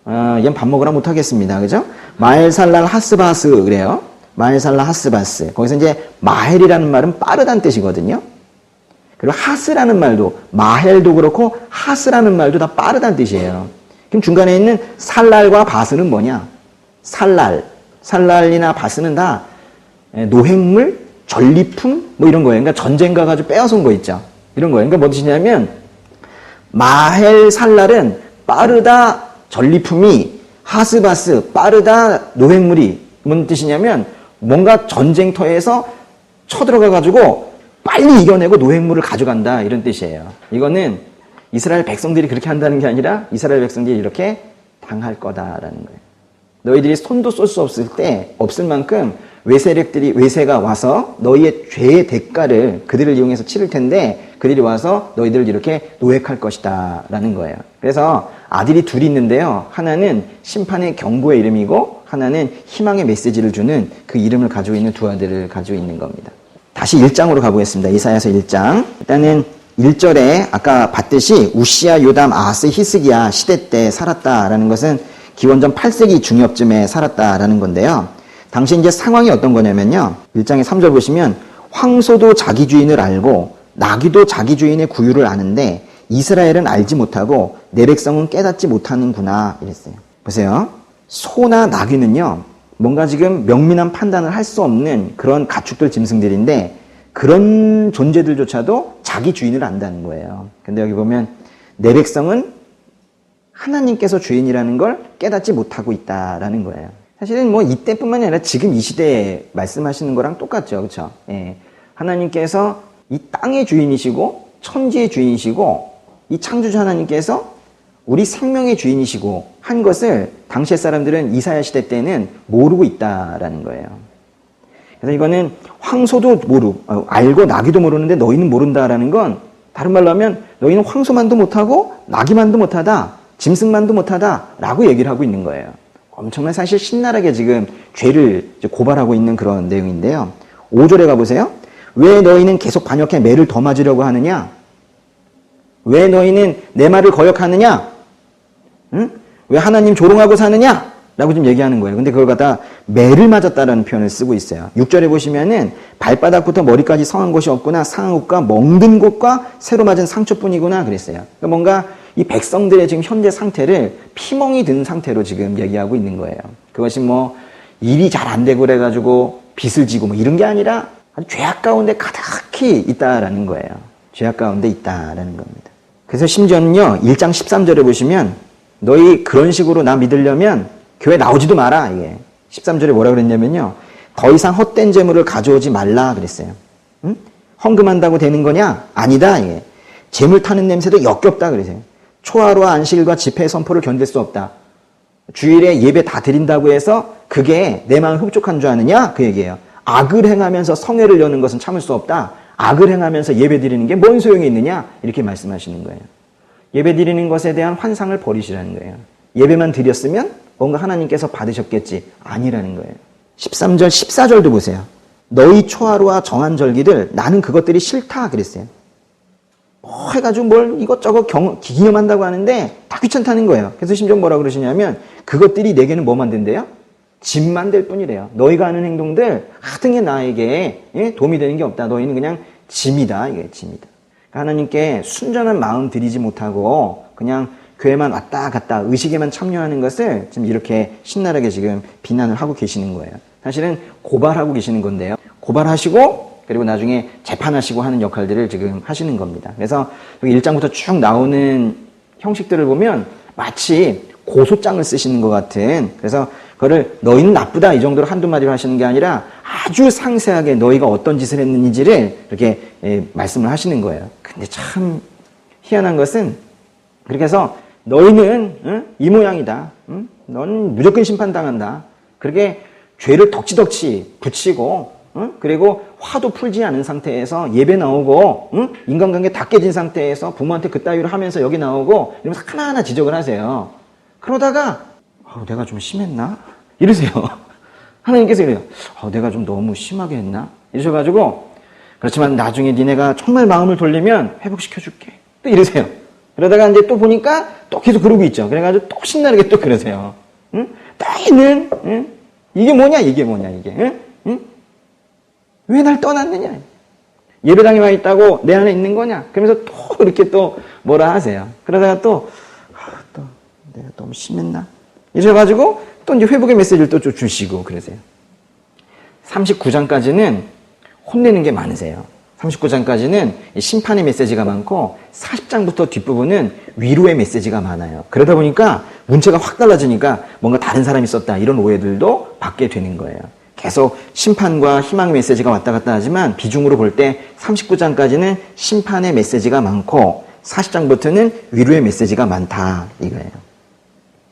얘는 밥 먹으라 못하겠습니다. 그죠? 마엘살랄 하스바스 그래요. 마엘살랄 하스바스. 거기서 이제 마헬이라는 말은 빠르다는 뜻이거든요. 그리고 하스라는 말도 마헬도 그렇고 하스라는 말도 다 빠르다는 뜻이에요. 그럼 중간에 있는 살랄과 바스는 뭐냐? 살랄이나 바스는 다 노획물, 전리품 뭐 이런 거예요. 그러니까 전쟁 가가지고 빼앗아 온 거 있죠. 이런 거예요. 그러니까 뭐 뜻이냐면 마헬 살랄은 빠르다 전리품이, 하스바스 빠르다 노획물이 뭔 뜻이냐면 뭔가 전쟁터에서 쳐들어가가지고 빨리 이겨내고 노획물을 가져간다 이런 뜻이에요. 이거는 이스라엘 백성들이 그렇게 한다는 게 아니라 이스라엘 백성들이 이렇게 당할 거다라는 거예요. 너희들이 손도 쏠 수 없을 만큼 외세가 와서 너희의 죄의 대가를 그들을 이용해서 치를 텐데 그들이 와서 너희들을 이렇게 노획할 것이다 라는 거예요. 그래서 아들이 둘이 있는데요. 하나는 심판의 경고의 이름이고 하나는 희망의 메시지를 주는 그 이름을 가지고 있는 두 아들을 가지고 있는 겁니다. 다시 1장으로 가보겠습니다. 이사야서 1장. 일단은 1절에 아까 봤듯이 우시야, 요담, 아하스, 히스기야 시대 때 살았다라는 것은 기원전 8세기 중엽쯤에 살았다라는 건데요. 당시 이제 상황이 어떤 거냐면요. 1장의 3절 보시면 황소도 자기 주인을 알고 나귀도 자기 주인의 구유를 아는데 이스라엘은 알지 못하고 내 백성은 깨닫지 못하는구나 이랬어요. 보세요. 소나 나귀는요. 뭔가 지금 명민한 판단을 할 수 없는 그런 가축들 짐승들인데 그런 존재들조차도 자기 주인을 안다는 거예요. 근데 여기 보면 내 백성은 하나님께서 주인이라는 걸 깨닫지 못하고 있다라는 거예요. 사실은 뭐 이때뿐만이 아니라 지금 이 시대에 말씀하시는 거랑 똑같죠. 그렇죠? 예. 하나님께서 이 땅의 주인이시고 천지의 주인이시고 이 창조주 하나님께서 우리 생명의 주인이시고 한 것을 당시의 사람들은 이사야 시대 때는 모르고 있다라는 거예요. 그래서 이거는 황소도 알고 나귀도 모르는데 너희는 모른다라는 건 다른 말로 하면 너희는 황소만도 못하고 나귀만도 못하다, 짐승만도 못하다라고 얘기를 하고 있는 거예요. 엄청난 사실 신랄하게 지금 죄를 고발하고 있는 그런 내용인데요. 5절에 가보세요. 왜 너희는 계속 반역해 매를 더 맞으려고 하느냐? 왜 너희는 내 말을 거역하느냐? 응? 왜 하나님 조롱하고 사느냐? 라고 좀 얘기하는 거예요. 근데 그걸 갖다 매를 맞았다라는 표현을 쓰고 있어요. 6절에 보시면은 발바닥부터 머리까지 상한 곳이 없구나. 상한 곳과 멍든 곳과 새로 맞은 상처뿐이구나 그랬어요. 그러니까 뭔가 이 백성들의 지금 현재 상태를 피멍이 든 상태로 지금 얘기하고 있는 거예요. 그것이 뭐 일이 잘 안 되고 그래가지고 빚을 지고 뭐 이런 게 아니라 아주 죄악 가운데 가득히 있다라는 거예요. 죄악 가운데 있다라는 겁니다. 그래서 심지어는요 1장 13절에 보시면 너희 그런 식으로 나 믿으려면 교회 나오지도 마라. 이게 13절에 뭐라 그랬냐면요. 더 이상 헛된 재물을 가져오지 말라 그랬어요. 응? 헌금한다고 되는 거냐? 아니다. 이게 재물 타는 냄새도 역겹다 그랬어요. 초하루와 안식일과 집회 선포를 견딜 수 없다. 주일에 예배 다 드린다고 해서 그게 내 마음 흡족한 줄 아느냐? 그 얘기예요. 악을 행하면서 성회를 여는 것은 참을 수 없다. 악을 행하면서 예배 드리는 게 뭔 소용이 있느냐? 이렇게 말씀하시는 거예요. 예배 드리는 것에 대한 환상을 버리시라는 거예요. 예배만 드렸으면 뭔가 하나님께서 받으셨겠지. 아니라는 거예요. 13절, 14절도 보세요. 너희 초하루와 정한 절기들 나는 그것들이 싫다 그랬어요. 뭐 해가지고 뭘 이것저것 기념한다고 하는데 다 귀찮다는 거예요. 그래서 심지어 뭐라 그러시냐면 그것들이 내게는 뭐 만든대요? 짐만 될 뿐이래요. 너희가 하는 행동들 하등의 나에게 도움이 되는 게 없다. 너희는 그냥 짐이다. 이게 짐이다. 그러니까 하나님께 순전한 마음 들이지 못하고 그냥 교회만 왔다 갔다 의식에만 참여하는 것을 지금 이렇게 신랄하게 지금 비난을 하고 계시는 거예요. 사실은 고발하고 계시는 건데요. 고발하시고 그리고 나중에 재판하시고 하는 역할들을 지금 하시는 겁니다. 그래서 여기 1장부터 쭉 나오는 형식들을 보면 마치 고소장을 쓰시는 것 같은, 그래서 그거를 너희는 나쁘다 이 정도로 한두 마디로 하시는 게 아니라 아주 상세하게 너희가 어떤 짓을 했는지를 이렇게 말씀을 하시는 거예요. 근데 참 희한한 것은 그렇게 해서 너희는 이 모양이다. 넌 무조건 심판당한다. 그렇게 죄를 덕지덕지 붙이고 그리고 화도 풀지 않은 상태에서 예배 나오고 인간관계 다 깨진 상태에서 부모한테 그따위로 하면서 여기 나오고 이러면서 하나하나 지적을 하세요. 그러다가 내가 좀 심했나? 이러세요. 하나님께서 이래요. 내가 좀 너무 심하게 했나? 이러셔가지고 그렇지만 나중에 니네가 정말 마음을 돌리면 회복시켜줄게. 또 이러세요. 그러다가 이제 또 보니까 또 계속 그러고 있죠. 그래가지고 또 신나게 또 그러세요. 너희는 이게 뭐냐 이게. 왜 날 떠났느냐? 예배당에 와 있다고 내 안에 있는 거냐? 그러면서 또 이렇게 또 뭐라 하세요. 그러다가 또 내가 너무 심했나? 이래가지고 또 이제 회복의 메시지를 또 주시고 그러세요. 39장까지는 혼내는 게 많으세요. 39장까지는 심판의 메시지가 많고 40장부터 뒷부분은 위로의 메시지가 많아요. 그러다 보니까 문체가 확 달라지니까 뭔가 다른 사람이 썼다 이런 오해들도 받게 되는 거예요. 계속 심판과 희망의 메시지가 왔다 갔다 하지만 비중으로 볼 때 39장까지는 심판의 메시지가 많고 40장부터는 위로의 메시지가 많다 이거예요.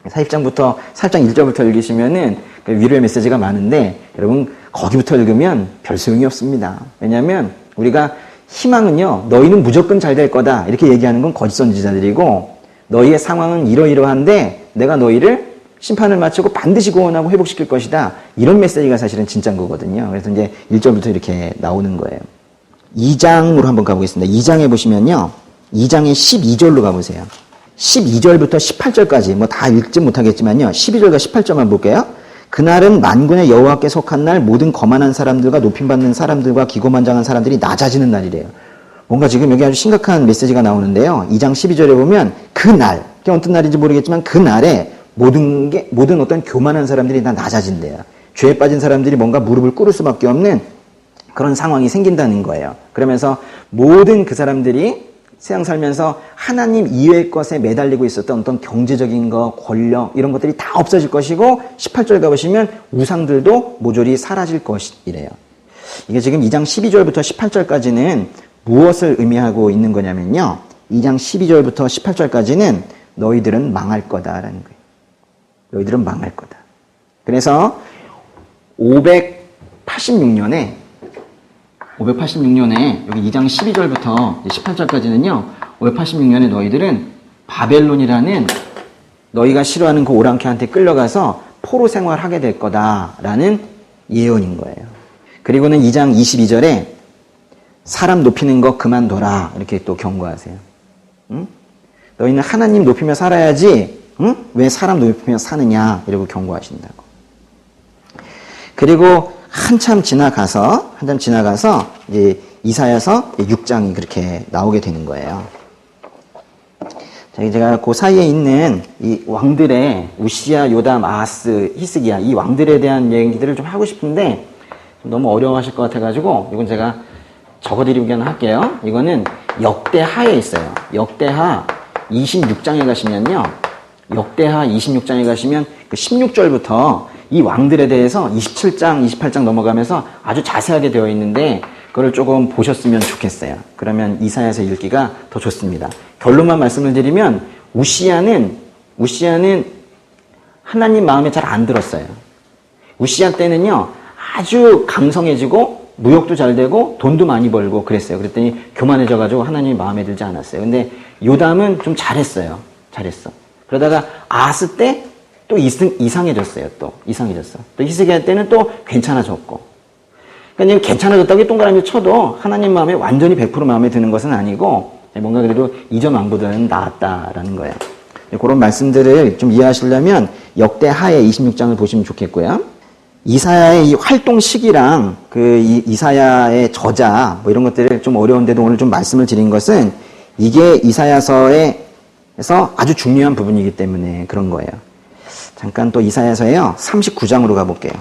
40장 1절부터 읽으시면은 위로의 메시지가 많은데 여러분 거기부터 읽으면 별 소용이 없습니다. 왜냐하면 우리가 희망은요 너희는 무조건 잘 될 거다 이렇게 얘기하는 건 거짓 선지자들이고 너희의 상황은 이러이러한데 내가 너희를 심판을 마치고 반드시 구원하고 회복시킬 것이다. 이런 메시지가 사실은 진짜인 거거든요. 그래서 이제 1절부터 이렇게 나오는 거예요. 2장으로 한번 가보겠습니다. 2장에 보시면요. 2장의 12절로 가보세요. 12절부터 18절까지 뭐 다 읽지 못하겠지만요. 12절과 18절만 볼게요. 그날은 만군의 여호와께 속한 날 모든 거만한 사람들과 높임받는 사람들과 기고만장한 사람들이 낮아지는 날이래요. 뭔가 지금 여기 아주 심각한 메시지가 나오는데요. 2장 12절에 보면 그날, 그게 어떤 날인지 모르겠지만 그날에 모든 어떤 교만한 사람들이 다 낮아진대요. 죄에 빠진 사람들이 뭔가 무릎을 꿇을 수밖에 없는 그런 상황이 생긴다는 거예요. 그러면서 모든 그 사람들이 세상 살면서 하나님 이외의 것에 매달리고 있었던 어떤 경제적인 것, 권력 이런 것들이 다 없어질 것이고 18절 가보시면 우상들도 모조리 사라질 것이래요. 이게 지금 2장 12절부터 18절까지는 무엇을 의미하고 있는 거냐면요. 2장 12절부터 18절까지는 너희들은 망할 거다라는 거예요. 너희들은 망할 거다. 그래서 586년에 여기 2장 12절부터 18절까지는요. 586년에 너희들은 바벨론이라는 너희가 싫어하는 그 오랑캐한테 끌려가서 포로 생활하게 될 거다라는 예언인 거예요. 그리고는 2장 22절에 사람 높이는 거 그만둬라 이렇게 또 경고하세요. 응? 너희는 하나님 높이며 살아야지 응? 왜 사람 높이며 사느냐 이러고 경고하신다고. 그리고 한참 지나가서 이제 이사야서 6장이 그렇게 나오게 되는 거예요. 자, 제가 그 사이에 있는 이 왕들의 우시야, 요담, 아하스, 히스기야 이 왕들에 대한 얘기들을 좀 하고 싶은데 좀 너무 어려워하실 것 같아가지고 이건 제가 적어드리기는 할게요. 이거는 역대하에 있어요. 역대하 26장에 가시면요. 역대하 26장에 가시면 그 16절부터 이 왕들에 대해서 27장, 28장 넘어가면서 아주 자세하게 되어 있는데 그걸 조금 보셨으면 좋겠어요. 그러면 이사야서 읽기가 더 좋습니다. 결론만 말씀을 드리면 우시야는 하나님 마음에 잘 안 들었어요. 우시야 때는요. 아주 강성해지고 무역도 잘 되고 돈도 많이 벌고 그랬어요. 그랬더니 교만해져가지고 하나님이 마음에 들지 않았어요. 근데 요담은 좀 잘했어요. 그러다가 아하스 때 또 이상해졌어요. 또 히스기야 때는 또 괜찮아졌고. 그러니까 괜찮아졌다고 동그라미 쳐도 하나님 마음에 완전히 100% 마음에 드는 것은 아니고 뭔가 그래도 이전 왕보다는 나았다라는 거예요. 그런 말씀들을 좀 이해하시려면 역대하의 26장을 보시면 좋겠고요. 이사야의 이 활동 시기랑 그 이사야의 저자 뭐 이런 것들을 좀 어려운데도 오늘 좀 말씀을 드린 것은 이게 이사야서에서 아주 중요한 부분이기 때문에 그런 거예요. 잠깐 또 이사야서에요. 39장으로 가볼게요.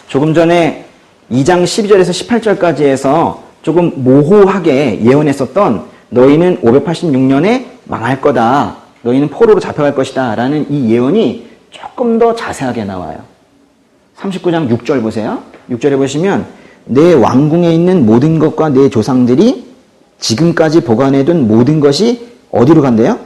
조금 전에 2장 12절에서 18절까지 해서 조금 모호하게 예언했었던 너희는 586년에 망할 거다. 너희는 포로로 잡혀갈 것이다. 라는 이 예언이 조금 더 자세하게 나와요. 39장 6절 보세요. 6절에 보시면 내 왕궁에 있는 모든 것과 내 조상들이 지금까지 보관해둔 모든 것이 어디로 간대요?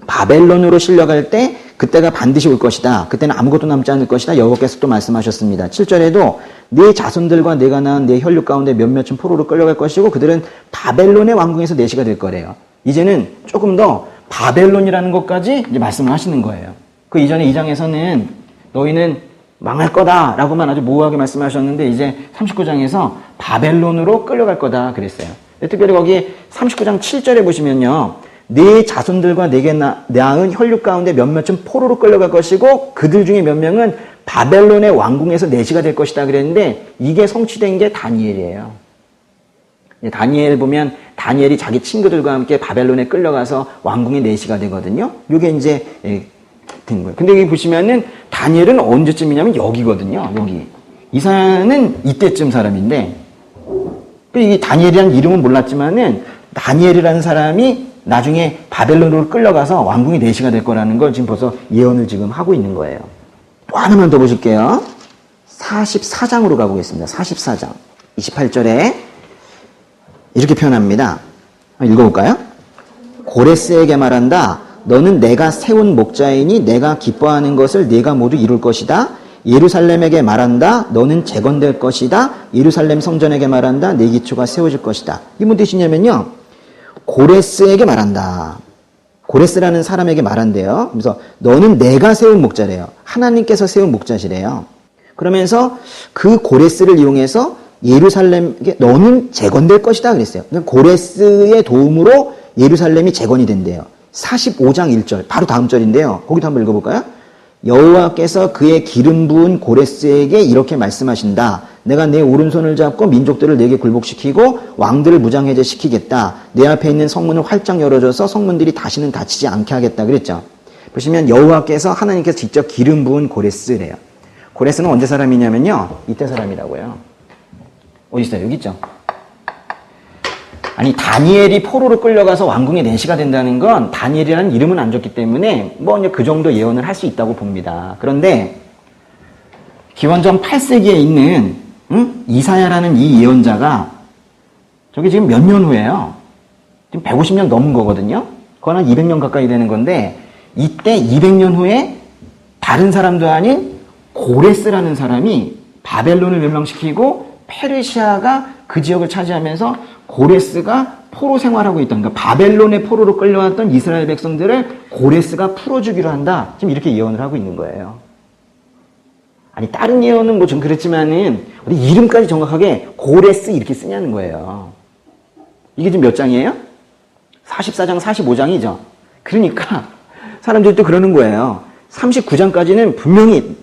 바벨론으로 실려갈 때 그때가 반드시 올 것이다. 그때는 아무것도 남지 않을 것이다. 여호와께서 또 말씀하셨습니다. 7절에도 내 자손들과 내가 낳은 내 혈육 가운데 몇몇은 포로로 끌려갈 것이고 그들은 바벨론의 왕궁에서 내시가 될 거래요. 이제는 조금 더 바벨론이라는 것까지 이제 말씀을 하시는 거예요. 그 이전에 2장에서는 너희는 망할 거다라고만 아주 모호하게 말씀하셨는데 이제 39장에서 바벨론으로 끌려갈 거다 그랬어요. 특별히 거기 39장 7절에 보시면요. 네 자손들과 내게 낳은 혈육 가운데 몇몇은 포로로 끌려갈 것이고 그들 중에 몇 명은 바벨론의 왕궁에서 내시가 될 것이다 그랬는데 이게 성취된 게 다니엘이에요. 다니엘 보면 다니엘이 자기 친구들과 함께 바벨론에 끌려가서 왕궁의 내시가 되거든요. 이게 이제 된 거예요. 근데 여기 보시면은 다니엘은 언제쯤이냐면 여기거든요. 여기. 이사야는 이때쯤 사람인데 이 다니엘이라는 이름은 몰랐지만은 다니엘이라는 사람이 나중에 바벨론으로 끌려가서 왕궁의 내시가 될 거라는 걸 지금 벌써 예언을 지금 하고 있는 거예요. 또 하나만 더 보실게요. 44장으로 가보겠습니다. 44장. 28절에 이렇게 표현합니다. 읽어볼까요? 고레스에게 말한다. 너는 내가 세운 목자이니 내가 기뻐하는 것을 네가 모두 이룰 것이다. 예루살렘에게 말한다. 너는 재건될 것이다. 예루살렘 성전에게 말한다. 내 기초가 세워질 것이다. 이게 뭔 뜻이냐면요. 고레스에게 말한다. 고레스라는 사람에게 말한대요. 그래서 너는 내가 세운 목자래요. 하나님께서 세운 목자시래요. 그러면서 그 고레스를 이용해서 예루살렘에 너는 재건될 것이다 그랬어요. 그러니까 고레스의 도움으로 예루살렘이 재건이 된대요. 45장 1절 바로 다음 절인데요. 거기도 한번 읽어볼까요? 여호와께서 그의 기름 부은 고레스에게 이렇게 말씀하신다. 내가 내 오른손을 잡고 민족들을 내게 굴복시키고 왕들을 무장해제시키겠다. 내 앞에 있는 성문을 활짝 열어줘서 성문들이 다시는 닫히지 않게 하겠다 그랬죠. 보시면 여호와께서 하나님께서 직접 기름 부은 고레스래요. 고레스는 언제 사람이냐면요. 이때 사람이라고요. 어디 있어요? 여기 있죠. 아니 다니엘이 포로로 끌려가서 왕궁의 내시가 된다는 건 다니엘이라는 이름은 안 줬기 때문에 뭐 이제 그 정도 예언을 할 수 있다고 봅니다. 그런데 기원전 8세기에 있는 이사야라는 이 예언자가 저게 지금 몇 년 후에요. 지금 150년 넘은 거거든요. 그건 한 200년 가까이 되는 건데 이때 200년 후에 다른 사람도 아닌 고레스라는 사람이 바벨론을 멸망시키고 페르시아가 그 지역을 차지하면서 고레스가 포로 생활하고 있던, 그러니까 바벨론의 포로로 끌려왔던 이스라엘 백성들을 고레스가 풀어주기로 한다. 지금 이렇게 예언을 하고 있는 거예요. 아니 다른 예언은 뭐 좀 그렇지만은 어디 이름까지 정확하게 고레스 이렇게 쓰냐는 거예요. 이게 지금 몇 장이에요? 44장, 45장이죠. 그러니까 사람들이 또 그러는 거예요. 39장까지는 분명히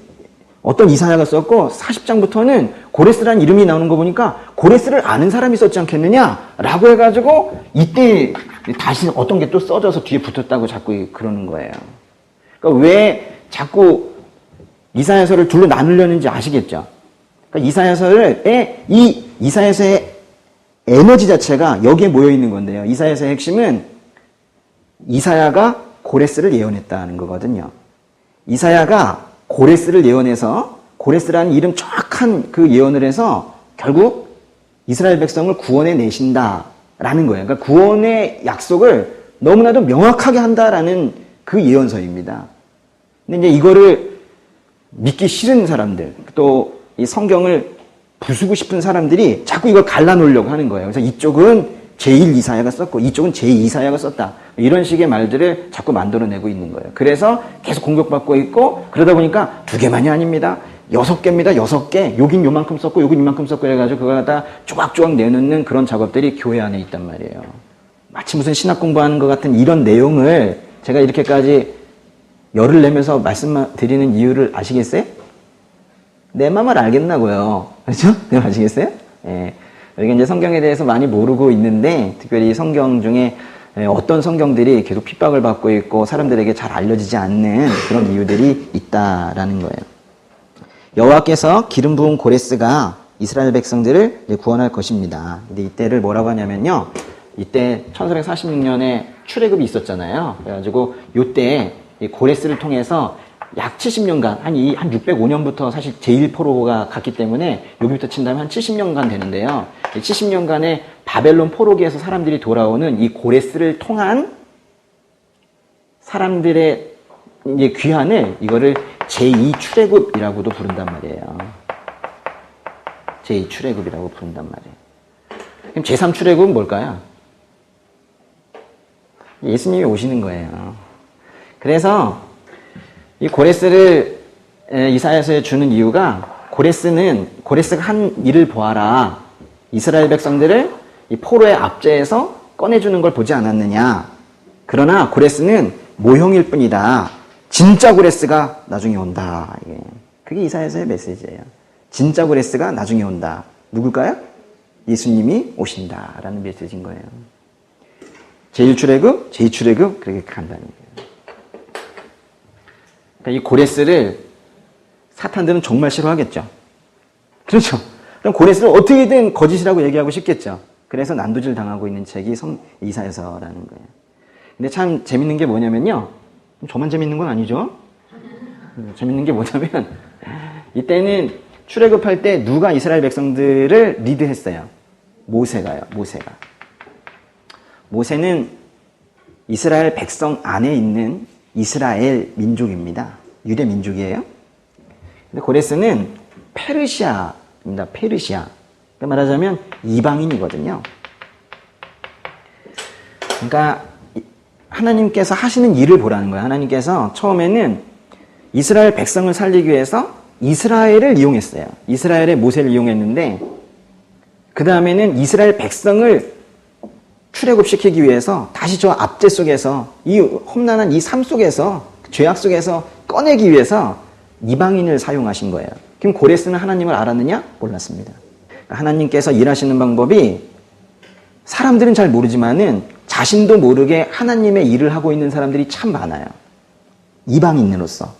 어떤 이사야가 썼고 40장부터는 고레스라는 이름이 나오는 거 보니까 고레스를 아는 사람이 썼지 않겠느냐라고 해가지고 이때 다시 어떤 게 또 써져서 뒤에 붙었다고 자꾸 그러는 거예요. 그러니까 왜 자꾸 이사야서를 둘로 나누려는지 아시겠죠? 그러니까 이 이사야서의 에너지 자체가 여기에 모여 있는 건데요. 이사야서의 핵심은 이사야가 고레스를 예언했다는 거거든요. 이사야가 고레스를 예언해서 고레스라는 이름 정확한 그 예언을 해서 결국 이스라엘 백성을 구원해 내신다라는 거예요. 그러니까 구원의 약속을 너무나도 명확하게 한다라는 그 예언서입니다. 근데 이제 이거를 믿기 싫은 사람들, 또 이 성경을 부수고 싶은 사람들이 자꾸 이걸 갈라놓으려고 하는 거예요. 그래서 이쪽은 제1 이사야가 썼고 이쪽은 제2 이사야가 썼다. 이런 식의 말들을 자꾸 만들어내고 있는 거예요. 그래서 계속 공격받고 있고 그러다 보니까 2개만이 아닙니다. 6개입니다. 6개. 여긴 요만큼 썼고 여긴 이만큼 썼고 해가지고 그걸 갖다 조각조각 내놓는 그런 작업들이 교회 안에 있단 말이에요. 마치 무슨 신학 공부하는 것 같은 이런 내용을 제가 이렇게까지 열을 내면서 말씀드리는 이유를 아시겠어요? 내 마음을 알겠나고요. 그렇죠? 네, 아시겠어요? 예. 여기 이제 성경에 대해서 많이 모르고 있는데, 특별히 성경 중에 어떤 성경들이 계속 핍박을 받고 있고 사람들에게 잘 알려지지 않는 그런 이유들이 있다라는 거예요. 여호와께서 기름 부은 고레스가 이스라엘 백성들을 구원할 것입니다. 근데 이때를 뭐라고 하냐면요. 이때 1446년에 출애굽이 있었잖아요. 그래가지고 이때 이 고레스를 통해서 약 70년간, 한 605년부터 사실 제1포로가 갔기 때문에 여기부터 친다면 한 70년간 되는데요. 70년간의 바벨론 포로기에서 사람들이 돌아오는 이 고레스를 통한 사람들의 이제 귀환을 이거를 제2출애굽이라고도 부른단 말이에요. 제2출애굽이라고 부른단 말이에요. 그럼 제3출애굽은 뭘까요? 예수님이 오시는 거예요. 그래서 이 고레스를 이사야서에 주는 이유가 고레스가 한 일을 보아라. 이스라엘 백성들을 이 포로의 압제에서 꺼내주는 걸 보지 않았느냐. 그러나 고레스는 모형일 뿐이다. 진짜 고레스가 나중에 온다. 그게 이사야서의 메시지예요. 진짜 고레스가 나중에 온다. 누굴까요? 예수님이 오신다라는 메시지인 거예요. 제1출애굽, 제2출애굽 그렇게 간다는 거예요. 그러니까 이 고레스를 사탄들은 정말 싫어하겠죠. 그렇죠. 그럼 고레스를 어떻게든 거짓이라고 얘기하고 싶겠죠. 그래서 난도질 당하고 있는 책이 이사야서라는 거예요. 근데 참 재밌는 게 뭐냐면요. 저만 재밌는 건 아니죠. 재밌는 게 뭐냐면 이때는 출애굽할 때 누가 이스라엘 백성들을 리드했어요? 모세가요. 모세는 이스라엘 백성 안에 있는 이스라엘 민족입니다. 유대 민족이에요. 근데 고레스는 페르시아입니다. 페르시아. 그러니까 말하자면 이방인이거든요. 그러니까 하나님께서 하시는 일을 보라는 거예요. 하나님께서 처음에는 이스라엘 백성을 살리기 위해서 이스라엘을 이용했어요. 이스라엘의 모세를 이용했는데 그 다음에는 이스라엘 백성을 출애굽시키기 위해서 다시 저 압제 속에서 이 험난한 이 삶 속에서 죄악 속에서 꺼내기 위해서 이방인을 사용하신 거예요. 그럼 고레스는 하나님을 알았느냐? 몰랐습니다. 하나님께서 일하시는 방법이 사람들은 잘 모르지만은 자신도 모르게 하나님의 일을 하고 있는 사람들이 참 많아요. 이방인으로서.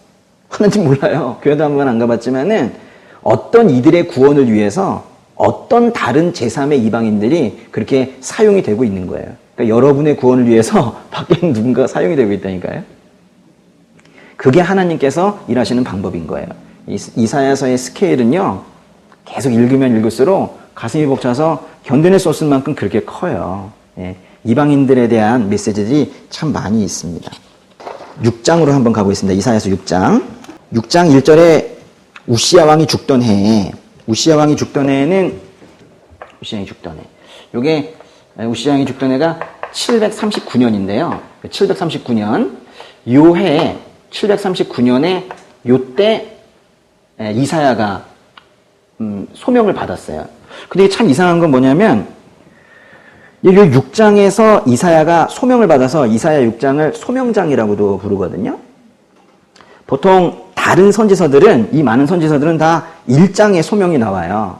하나님 몰라요. 교회도 한번 안 가봤지만은 어떤 이들의 구원을 위해서 어떤 다른 제3의 이방인들이 그렇게 사용이 되고 있는 거예요. 그러니까 여러분의 구원을 위해서 밖에 있는 누군가가 사용이 되고 있다니까요. 그게 하나님께서 일하시는 방법인 거예요. 이사야서의 스케일은요, 계속 읽으면 읽을수록 가슴이 벅차서 견뎌낼 수 없을 만큼 그렇게 커요. 예, 이방인들에 대한 메시지들이 참 많이 있습니다. 6장으로 한번 가보겠습니다. 이사야서 6장. 6장 1절에 우시야 왕이 죽던 해에, 우시야 왕이 죽던 해에는, 요게, 우시야 왕이 죽던 해가 739년인데요. 739년, 요 해에, 739년에 요때 이사야가 소명을 받았어요. 근데 참 이상한 건 뭐냐면 이 6장에서 이사야가 소명을 받아서 이사야 6장을 소명장이라고도 부르거든요. 보통 다른 선지서들은, 이 많은 선지서들은 다 1장에 소명이 나와요.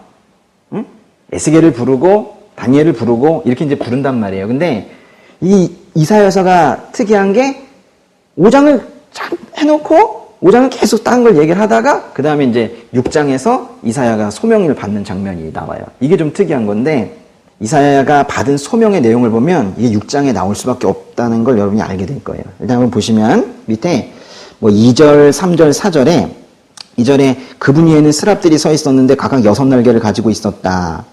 응? 에스겔을 부르고 다니엘을 부르고 이렇게 이제 부른단 말이에요. 근데 이 이사야서가 특이한 게 5장을 잘 해놓고 5장은 계속 딴 걸 얘기를 하다가 그 다음에 이제 6장에서 이사야가 소명을 받는 장면이 나와요. 이게 좀 특이한 건데 이사야가 받은 소명의 내용을 보면 이게 6장에 나올 수밖에 없다는 걸 여러분이 알게 될 거예요. 일단 한번 보시면 밑에 뭐 2절, 3절, 4절에 2절에 그분 위에는 스랍들이 서 있었는데 각각 6날개를 가지고 있었다.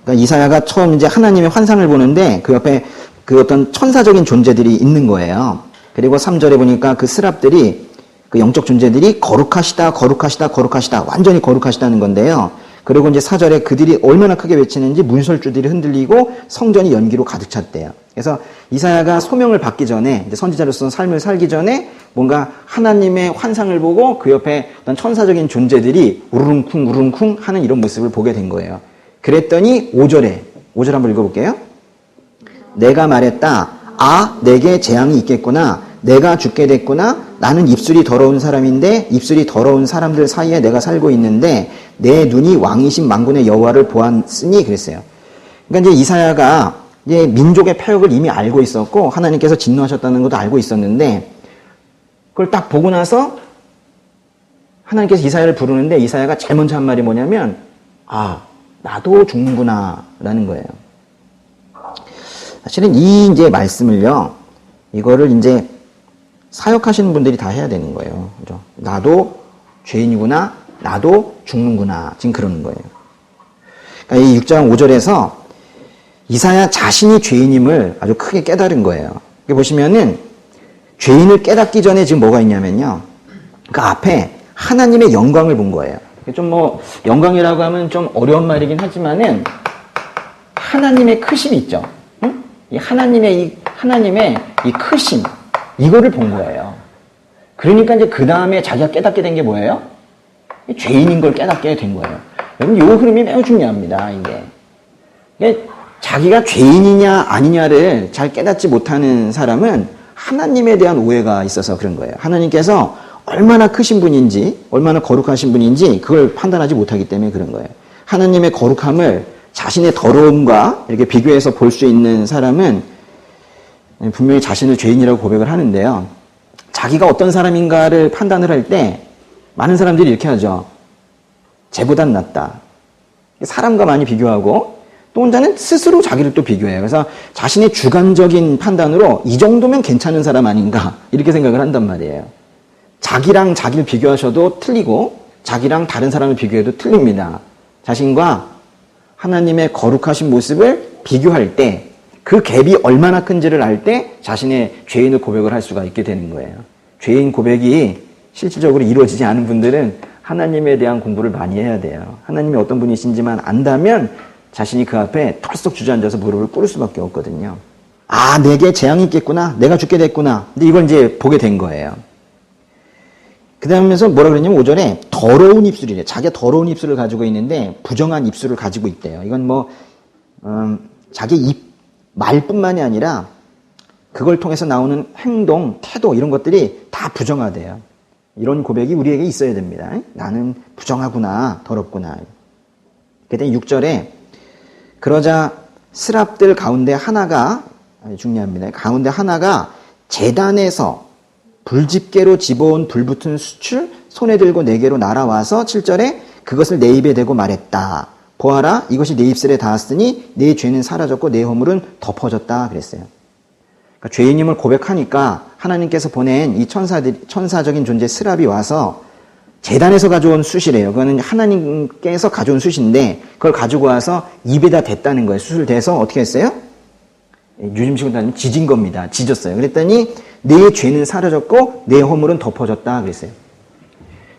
그러니까 이사야가 처음 이제 하나님의 환상을 보는데 그 옆에 그 어떤 천사적인 존재들이 있는 거예요. 그리고 3절에 보니까 그 스랍들이 그 영적 존재들이 거룩하시다, 거룩하시다, 거룩하시다, 완전히 거룩하시다는 건데요. 그리고 이제 4절에 그들이 얼마나 크게 외치는지 문설주들이 흔들리고 성전이 연기로 가득 찼대요. 그래서 이사야가 소명을 받기 전에, 이제 선지자로서 삶을 살기 전에 뭔가 하나님의 환상을 보고 그 옆에 어떤 천사적인 존재들이 우르릉쿵 우르릉쿵 하는 이런 모습을 보게 된 거예요. 그랬더니 5절 한번 읽어볼게요. 내가 말했다. 아, 내게 재앙이 있겠구나. 내가 죽게 됐구나. 나는 입술이 더러운 사람인데 입술이 더러운 사람들 사이에 내가 살고 있는데 내 눈이 왕이신 만군의 여호와를 보았으니 그랬어요. 그러니까 이제 이사야가 이제 민족의 패역을 이미 알고 있었고 하나님께서 진노하셨다는 것도 알고 있었는데 그걸 딱 보고 나서 하나님께서 이사야를 부르는데 이사야가 제일 먼저 한 말이 뭐냐면 아, 나도 죽는구나 라는 거예요. 사실은 이 이제 말씀을요, 이거를 이제 사역하시는 분들이 다 해야 되는 거예요. 그죠? 나도 죄인이구나, 나도 죽는구나. 지금 그러는 거예요. 그러니까 이 6장 5절에서 이사야 자신이 죄인임을 아주 크게 깨달은 거예요. 여기 보시면은 죄인을 깨닫기 전에 지금 뭐가 있냐면요. 그 앞에 하나님의 영광을 본 거예요. 좀 뭐, 영광이라고 하면 좀 어려운 말이긴 하지만은 하나님의 크심이 있죠. 이 하나님의 이 크심, 이거를 본 거예요. 그러니까 이제 그 다음에 자기가 깨닫게 된 게 뭐예요? 죄인인 걸 깨닫게 된 거예요. 여러분, 이 흐름이 매우 중요합니다, 이게. 자기가 죄인이냐 아니냐를 잘 깨닫지 못하는 사람은 하나님에 대한 오해가 있어서 그런 거예요. 하나님께서 얼마나 크신 분인지, 얼마나 거룩하신 분인지 그걸 판단하지 못하기 때문에 그런 거예요. 하나님의 거룩함을 자신의 더러움과 이렇게 비교해서 볼 수 있는 사람은 분명히 자신을 죄인이라고 고백을 하는데요. 자기가 어떤 사람인가를 판단을 할 때 많은 사람들이 이렇게 하죠. 쟤보단 낫다. 사람과 많이 비교하고 또 혼자는 스스로 자기를 또 비교해요. 그래서 자신의 주관적인 판단으로 이 정도면 괜찮은 사람 아닌가 이렇게 생각을 한단 말이에요. 자기랑 자기를 비교하셔도 틀리고 자기랑 다른 사람을 비교해도 틀립니다. 자신과 하나님의 거룩하신 모습을 비교할 때 그 갭이 얼마나 큰지를 알 때 자신의 죄인을 고백을 할 수가 있게 되는 거예요. 죄인 고백이 실질적으로 이루어지지 않은 분들은 하나님에 대한 공부를 많이 해야 돼요. 하나님이 어떤 분이신지만 안다면 자신이 그 앞에 털썩 주저앉아서 무릎을 꿇을 수밖에 없거든요. 아, 내게 재앙이 있겠구나. 내가 죽게 됐구나. 근데 이걸 이제 보게 된 거예요. 그 다음에서 뭐라 그랬냐면 5절에 더러운 입술이래. 자기가 더러운 입술을 가지고 있는데 부정한 입술을 가지고 있대요. 이건 뭐 자기 입 말뿐만이 아니라 그걸 통해서 나오는 행동, 태도 이런 것들이 다 부정하대요. 이런 고백이 우리에게 있어야 됩니다. 나는 부정하구나, 더럽구나. 그랬더니 6절에 그러자 스랍들 가운데 하나가 중요합니다. 가운데 하나가 제단에서 불집게로 집어온 불붙은 숯을 손에 들고 내게로 날아와서 7절에 그것을 내 입에 대고 말했다. 보아라, 이것이 내 입술에 닿았으니 내 죄는 사라졌고 내 허물은 덮어졌다 그랬어요. 그러니까 죄인임을 고백하니까 하나님께서 보낸 이 천사적인 존재 스랍이 와서 제단에서 가져온 숯이래요. 그거는 하나님께서 가져온 숯인데 그걸 가지고 와서 입에다 댔다는 거예요. 숯을 대서 어떻게 했어요? 요즘식으로 따지면 지진 겁니다. 지졌어요. 그랬더니 내 죄는 사라졌고 내 허물은 덮어졌다 그랬어요.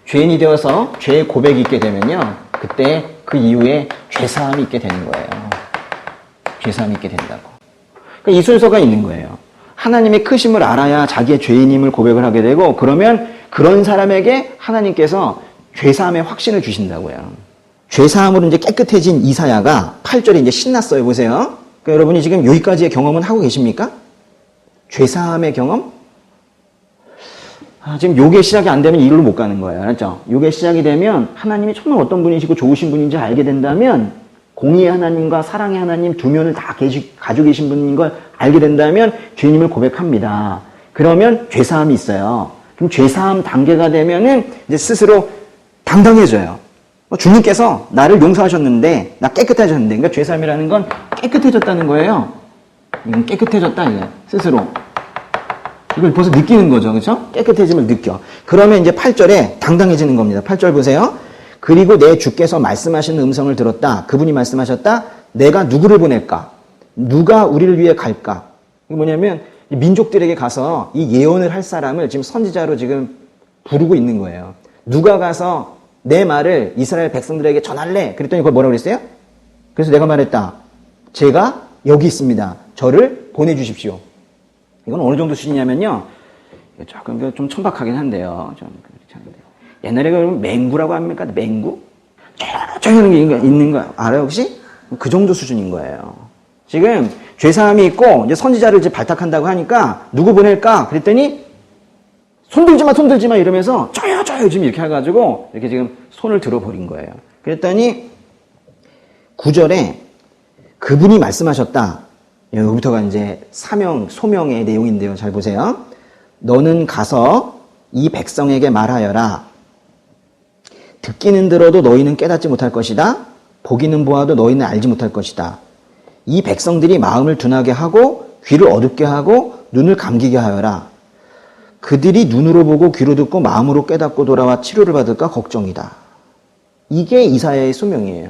죄인이 되어서 죄의 고백이 있게 되면요. 그때 그 이후에 죄사함이 있게 되는 거예요. 죄사함이 있게 된다고. 그러니까 이 순서가 있는 거예요. 하나님의 크심을 알아야 자기의 죄인임을 고백을 하게 되고 그러면 그런 사람에게 하나님께서 죄사함의 확신을 주신다고요. 죄사함으로 이제 깨끗해진 이사야가 8절에 이제 신났어요. 보세요. 그러니까 여러분이 지금 여기까지의 경험은 하고 계십니까? 죄사함의 경험? 지금 요게 시작이 안 되면 이리로 못 가는 거예요. 알았죠? 요게 시작이 되면 하나님이 정말 어떤 분이시고 좋으신 분인지 알게 된다면 공의의 하나님과 사랑의 하나님 두 면을 다 가지고 계신 분인 걸 알게 된다면 죄인임을 고백합니다. 그러면 죄사함이 있어요. 그럼 죄사함 단계가 되면은 이제 스스로 당당해져요. 주님께서 나를 용서하셨는데 나 깨끗해졌는데 그러니까 죄사함이라는 건 깨끗해졌다는 거예요. 이건 깨끗해졌다 이게 스스로. 이걸 벌써 느끼는 거죠. 그렇죠? 깨끗해짐을 느껴. 그러면 이제 8절에 당당해지는 겁니다. 8절 보세요. 그리고 내 주께서 말씀하시는 음성을 들었다. 그분이 말씀하셨다. 내가 누구를 보낼까? 누가 우리를 위해 갈까? 이게 뭐냐면 민족들에게 가서 이 예언을 할 사람을 지금 선지자로 지금 부르고 있는 거예요. 누가 가서 내 말을 이스라엘 백성들에게 전할래? 그랬더니 그걸 뭐라고 그랬어요? 그래서 내가 말했다. 제가 여기 있습니다. 저를 보내주십시오. 이건 어느 정도 수준이냐면요. 조금 좀 천박하긴 한데요. 좀 그렇지 않은데요. 옛날에 그러면 맹구라고 합니까? 맹구? 쩌쩌하는 게 있는 거 알아요, 혹시? 그 정도 수준인 거예요. 지금 죄사함이 있고 이제 선지자를 이제 발탁한다고 하니까 누구 보낼까? 그랬더니 손들지 마 이러면서 저요 지금 이렇게 해가지고 이렇게 지금 손을 들어버린 거예요. 그랬더니 9절에 그분이 말씀하셨다. 여기부터가 이제 소명의 내용인데요. 잘 보세요. 너는 가서 이 백성에게 말하여라. 듣기는 들어도 너희는 깨닫지 못할 것이다. 보기는 보아도 너희는 알지 못할 것이다. 이 백성들이 마음을 둔하게 하고 귀를 어둡게 하고 눈을 감기게 하여라. 그들이 눈으로 보고 귀로 듣고 마음으로 깨닫고 돌아와 치료를 받을까 걱정이다. 이게 이사야의 소명이에요.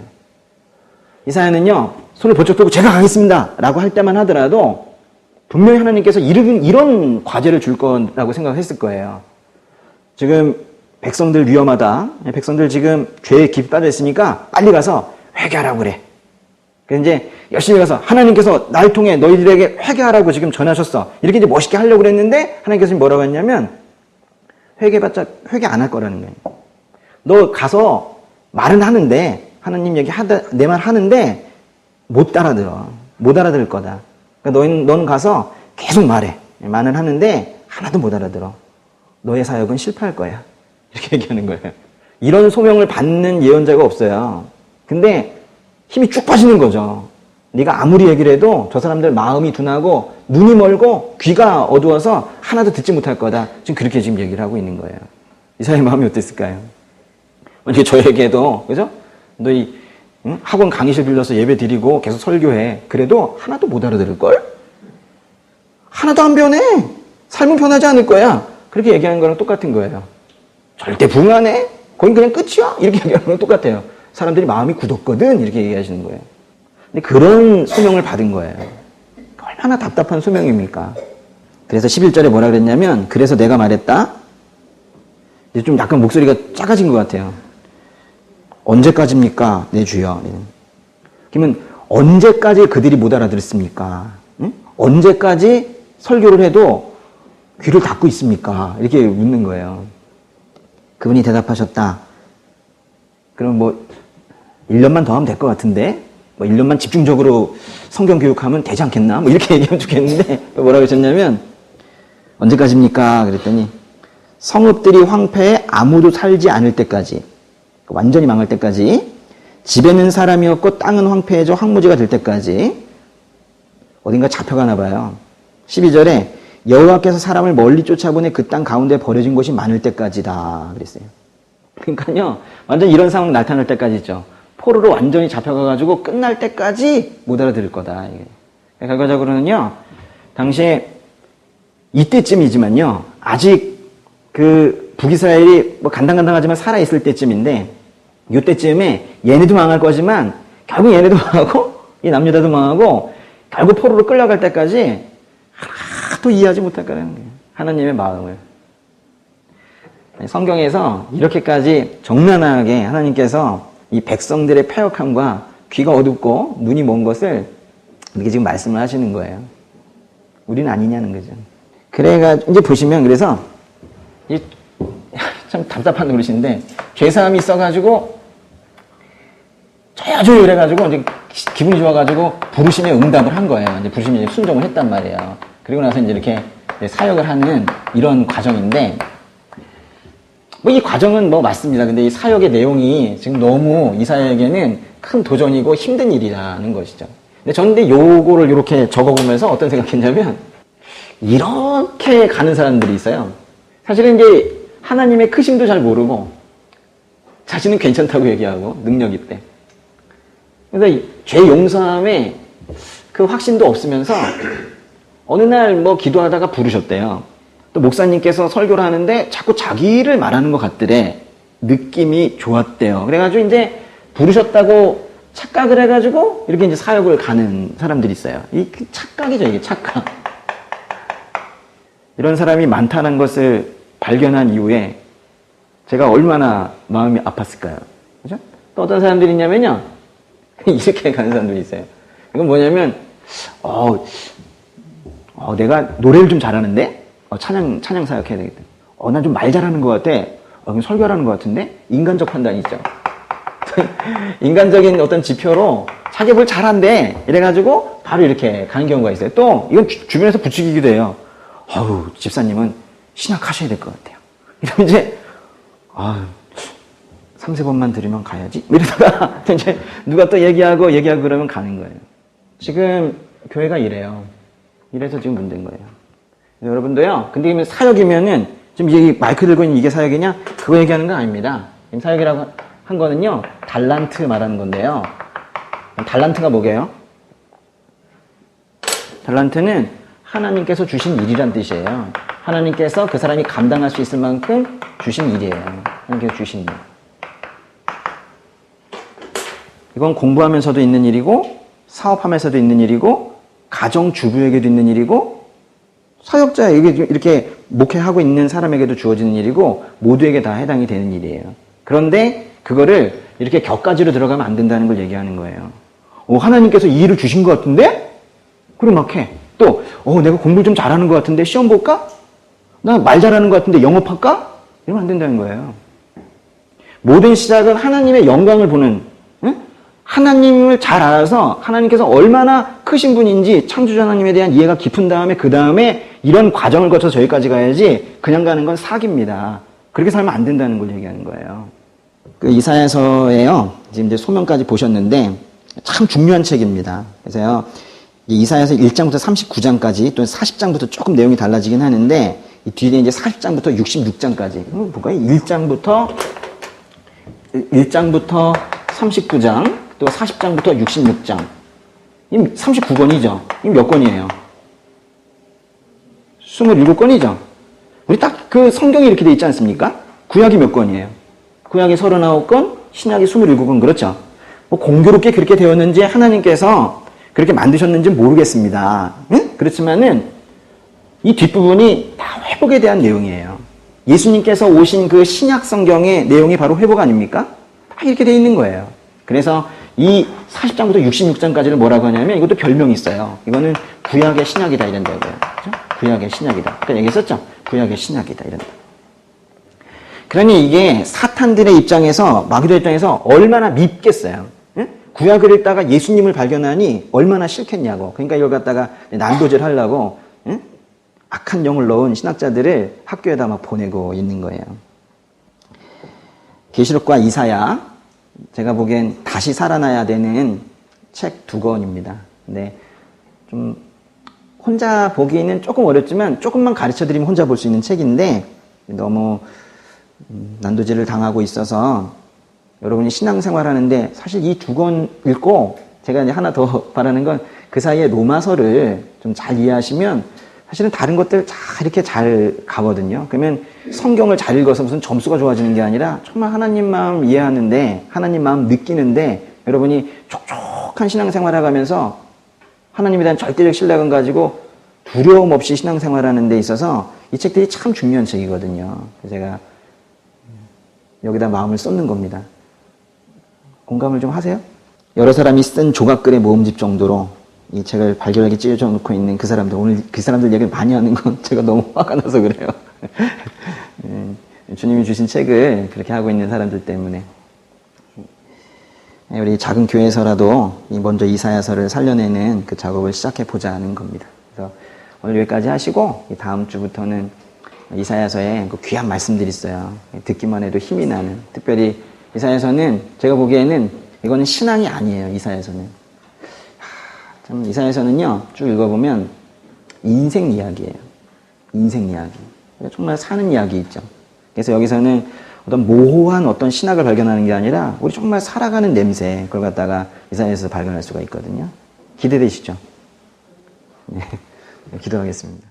이사야는요. 손을 번쩍 들고 제가 가겠습니다 라고 할 때만 하더라도 분명히 하나님께서 이런 과제를 줄 거라고 생각했을 거예요. 지금 백성들 위험하다. 백성들 지금 죄에 깊이 빠져 있으니까 빨리 가서 회개하라고 그래. 그래서 이제 열심히 가서 하나님께서 날 통해 너희들에게 회개하라고 지금 전하셨어. 이렇게 이제 멋있게 하려고 그랬는데 하나님께서 뭐라고 했냐면 회개해봤자 회개 안 할 거라는 거예요. 너 가서 말은 하는데 하나님 얘기 내 말 하는데 못 알아들을 거다. 그러니까 너는 가서 계속 말해. 말은 하는데 하나도 못 알아들어. 너의 사역은 실패할 거야. 이렇게 얘기하는 거예요. 이런 소명을 받는 예언자가 없어요. 근데 힘이 쭉 빠지는 거죠. 네가 아무리 얘기를 해도 저 사람들 마음이 둔하고 눈이 멀고 귀가 어두워서 하나도 듣지 못할 거다. 지금 그렇게 지금 얘기를 하고 있는 거예요. 이사야의 마음이 어땠을까요? 만약에 저에게도 그죠? 너희 학원 강의실 빌려서 예배 드리고 계속 설교해. 그래도 하나도 못 알아들을걸? 하나도 안 변해. 삶은 변하지 않을 거야. 그렇게 얘기하는 거랑 똑같은 거예요. 절대 부응 안 해. 거긴 그냥 끝이야. 이렇게 얘기하는 거랑 똑같아요. 사람들이 마음이 굳었거든. 이렇게 얘기하시는 거예요. 근데 그런 소명을 받은 거예요. 얼마나 답답한 소명입니까? 그래서 11절에 뭐라 그랬냐면 그래서 내가 말했다. 이제 좀 약간 목소리가 작아진 것 같아요. 언제까지입니까? 내 주여. 그러면 언제까지 그들이 못 알아들었습니까? 응? 언제까지 설교를 해도 귀를 닫고 있습니까? 이렇게 묻는 거예요. 그분이 대답하셨다. 그럼 뭐 1년만 더 하면 될 것 같은데 뭐 1년만 집중적으로 성경 교육하면 되지 않겠나? 뭐 이렇게 얘기하면 좋겠는데 뭐라고 하셨냐면 언제까지입니까? 그랬더니 성읍들이 황폐해 아무도 살지 않을 때까지, 완전히 망할 때까지, 집에는 사람이 없고 땅은 황폐해져 황무지가 될 때까지. 어딘가 잡혀가나 봐요. 12절에 여호와께서 사람을 멀리 쫓아보내 그 땅 가운데 버려진 곳이 많을 때까지다 그랬어요. 그러니까요, 완전 이런 상황 나타날 때까지 있죠. 포로로 완전히 잡혀가가지고 끝날 때까지 못 알아들을 거다. 결과적으로는요, 당시에 이때쯤이지만요, 아직 그 북이스라엘이 뭐 간당간당하지만 살아있을 때쯤인데, 이때쯤에 얘네도 망할 거지만 결국 얘네도 망하고 이 남유다도 망하고 결국 포로로 끌려갈 때까지 하나도 이해하지 못할 거라는 거예요. 하나님의 마음을. 성경에서 이렇게까지 적나라하게 하나님께서 이 백성들의 패역함과 귀가 어둡고 눈이 먼 것을 이렇게 지금 말씀을 하시는 거예요. 우리는 아니냐는 거죠. 그래가지고 이제 보시면 그래서 참 답답한 노릇인데 죄사함이 있어가지고 저야저야 그래가지고 이제 기분이 좋아가지고 부르심에 응답을 한 거예요. 이제 부르심에 이제 순종을 했단 말이에요. 그리고 나서 이제 이렇게 사역을 하는 이런 과정인데 뭐 이 과정은 뭐 맞습니다. 근데 이 사역의 내용이 지금 너무 이사야에게는 큰 도전이고 힘든 일이라는 것이죠. 근데 저는 요거를 이렇게 적어보면서 어떤 생각했냐면 이렇게 가는 사람들이 있어요. 사실은 이제 하나님의 크심도 잘 모르고 자신은 괜찮다고 얘기하고 능력 있대. 그래서 죄 용서함에 그 확신도 없으면서 어느 날 뭐 기도하다가 부르셨대요. 또 목사님께서 설교를 하는데 자꾸 자기를 말하는 것 같더래. 느낌이 좋았대요. 그래가지고 이제 부르셨다고 착각을 해가지고 이렇게 이제 사역을 가는 사람들이 있어요. 이 착각이죠, 이게 착각. 이런 사람이 많다는 것을 발견한 이후에 제가 얼마나 마음이 아팠을까요? 그죠? 또 어떤 사람들이 있냐면요. 이렇게 가는 사람들이 있어요. 이건 뭐냐면, 내가 노래를 좀 잘하는데? 찬양 사역해야 되겠다. 난 좀 말 잘하는 것 같아. 그럼 설교하는 것 같은데? 인간적 판단이 있죠. 인간적인 어떤 지표로 자기 뭘 잘한대. 이래가지고 바로 이렇게 가는 경우가 있어요. 또, 이건 주변에서 부추기기도 해요. 집사님은 신학하셔야 될 것 같아요. 이러면 이제, 3-4번만 들으면 가야지? 이러다가, 이제, 누가 또 얘기하고 그러면 가는 거예요. 지금, 교회가 이래요. 이래서 지금 문제인 거예요. 여러분도요, 근데 사역이면은, 지금 이 마이크 들고 있는 이게 사역이냐? 그거 얘기하는 건 아닙니다. 지금 사역이라고 한 거는요, 달란트 말하는 건데요. 달란트가 뭐게요? 달란트는 하나님께서 주신 일이란 뜻이에요. 하나님께서 그 사람이 감당할 수 있을 만큼 주신 일이에요. 하나님께서 주신 일. 이건 공부하면서도 있는 일이고, 사업하면서도 있는 일이고, 가정주부에게도 있는 일이고, 사역자에게 이렇게 목회하고 있는 사람에게도 주어지는 일이고, 모두에게 다 해당이 되는 일이에요. 그런데 그거를 이렇게 격가지로 들어가면 안 된다는 걸 얘기하는 거예요. 하나님께서 이 일을 주신 것 같은데? 그럼 막 해. 또, 내가 공부를 좀 잘하는 것 같은데 시험 볼까? 나 말 잘하는 것 같은데 영업할까? 이러면 안 된다는 거예요. 모든 시작은 하나님의 영광을 보는, 하나님을 잘 알아서 하나님께서 얼마나 크신 분인지 창조주 하나님에 대한 이해가 깊은 다음에 그 다음에 이런 과정을 거쳐서 저기까지 가야지 그냥 가는 건 사기입니다. 그렇게 살면 안 된다는 걸 얘기하는 거예요. 그 이사야서에요. 지금 이제 소명까지 보셨는데 참 중요한 책입니다. 그래서요. 이사야서 1장부터 39장까지 또는 40장부터 조금 내용이 달라지긴 하는데 이 뒤에 이제 40장부터 66장까지 볼까요? 1장부터 39장 또 40장부터 66장. 이 39권이죠. 이 몇 권이에요? 27권이죠. 우리 딱 그 성경이 이렇게 돼 있지 않습니까? 구약이 몇 권이에요? 구약이 39권, 신약이 27권. 그렇죠? 뭐 공교롭게 그렇게 되었는지 하나님께서 그렇게 만드셨는지 모르겠습니다. 응? 그렇지만은 이 뒷부분이 다 회복에 대한 내용이에요. 예수님께서 오신 그 신약 성경의 내용이 바로 회복 아닙니까? 다 이렇게 돼 있는 거예요. 그래서 이 40장부터 66장까지를 뭐라고 하냐면 이것도 별명이 있어요. 이거는 구약의 신약이다 이런다고요. 그죠? 구약의 신약이다. 그러니까 얘기했었죠? 구약의 신약이다 이런다. 그러니 이게 사탄들의 입장에서, 마귀들 입장에서 얼마나 밉겠어요. 예? 구약을 읽다가 예수님을 발견하니 얼마나 싫겠냐고. 그러니까 이걸 갖다가 난도질 하려고, 예? 악한 영을 넣은 신학자들을 학교에다 막 보내고 있는 거예요. 계시록과 이사야, 제가 보기엔 다시 살아나야 되는 책 2권입니다. 근데 좀 혼자 보기는 조금 어렵지만 조금만 가르쳐드리면 혼자 볼 수 있는 책인데 너무 난도질을 당하고 있어서 여러분이 신앙생활 하는데 사실 이 2권 읽고 제가 이제 하나 더 바라는 건 그 사이에 로마서를 좀 잘 이해하시면 사실은 다른 것들 다 이렇게 잘 가거든요. 그러면 성경을 잘 읽어서 무슨 점수가 좋아지는 게 아니라 정말 하나님 마음 이해하는데, 하나님 마음 느끼는데 여러분이 촉촉한 신앙생활 하면서 하나님에 대한 절대적 신뢰감 가지고 두려움 없이 신앙생활하는 데 있어서 이 책들이 참 중요한 책이거든요. 제가 여기다 마음을 쏟는 겁니다. 공감을 좀 하세요? 여러 사람이 쓴 조각글의 모음집 정도로 이 책을 발견하게 찢어져 놓고 있는 그 사람들, 오늘 그 사람들 얘기를 많이 하는 건 제가 너무 화가 나서 그래요. 주님이 주신 책을 그렇게 하고 있는 사람들 때문에. 우리 작은 교회에서라도 먼저 이사야서를 살려내는 그 작업을 시작해보자 하는 겁니다. 그래서 오늘 여기까지 하시고 다음 주부터는 이사야서에 그 귀한 말씀들이 있어요. 듣기만 해도 힘이 나는. 특별히 이사야서는 제가 보기에는 이거는 신앙이 아니에요. 이사야서는. 참 이사야서는요, 쭉 읽어보면 인생 이야기예요. 인생 이야기. 정말 사는 이야기 있죠. 그래서 여기서는 어떤 모호한 어떤 신학을 발견하는 게 아니라 우리 정말 살아가는 냄새, 그걸 갖다가 이사야서에서 발견할 수가 있거든요. 기대되시죠? 네, 기도하겠습니다.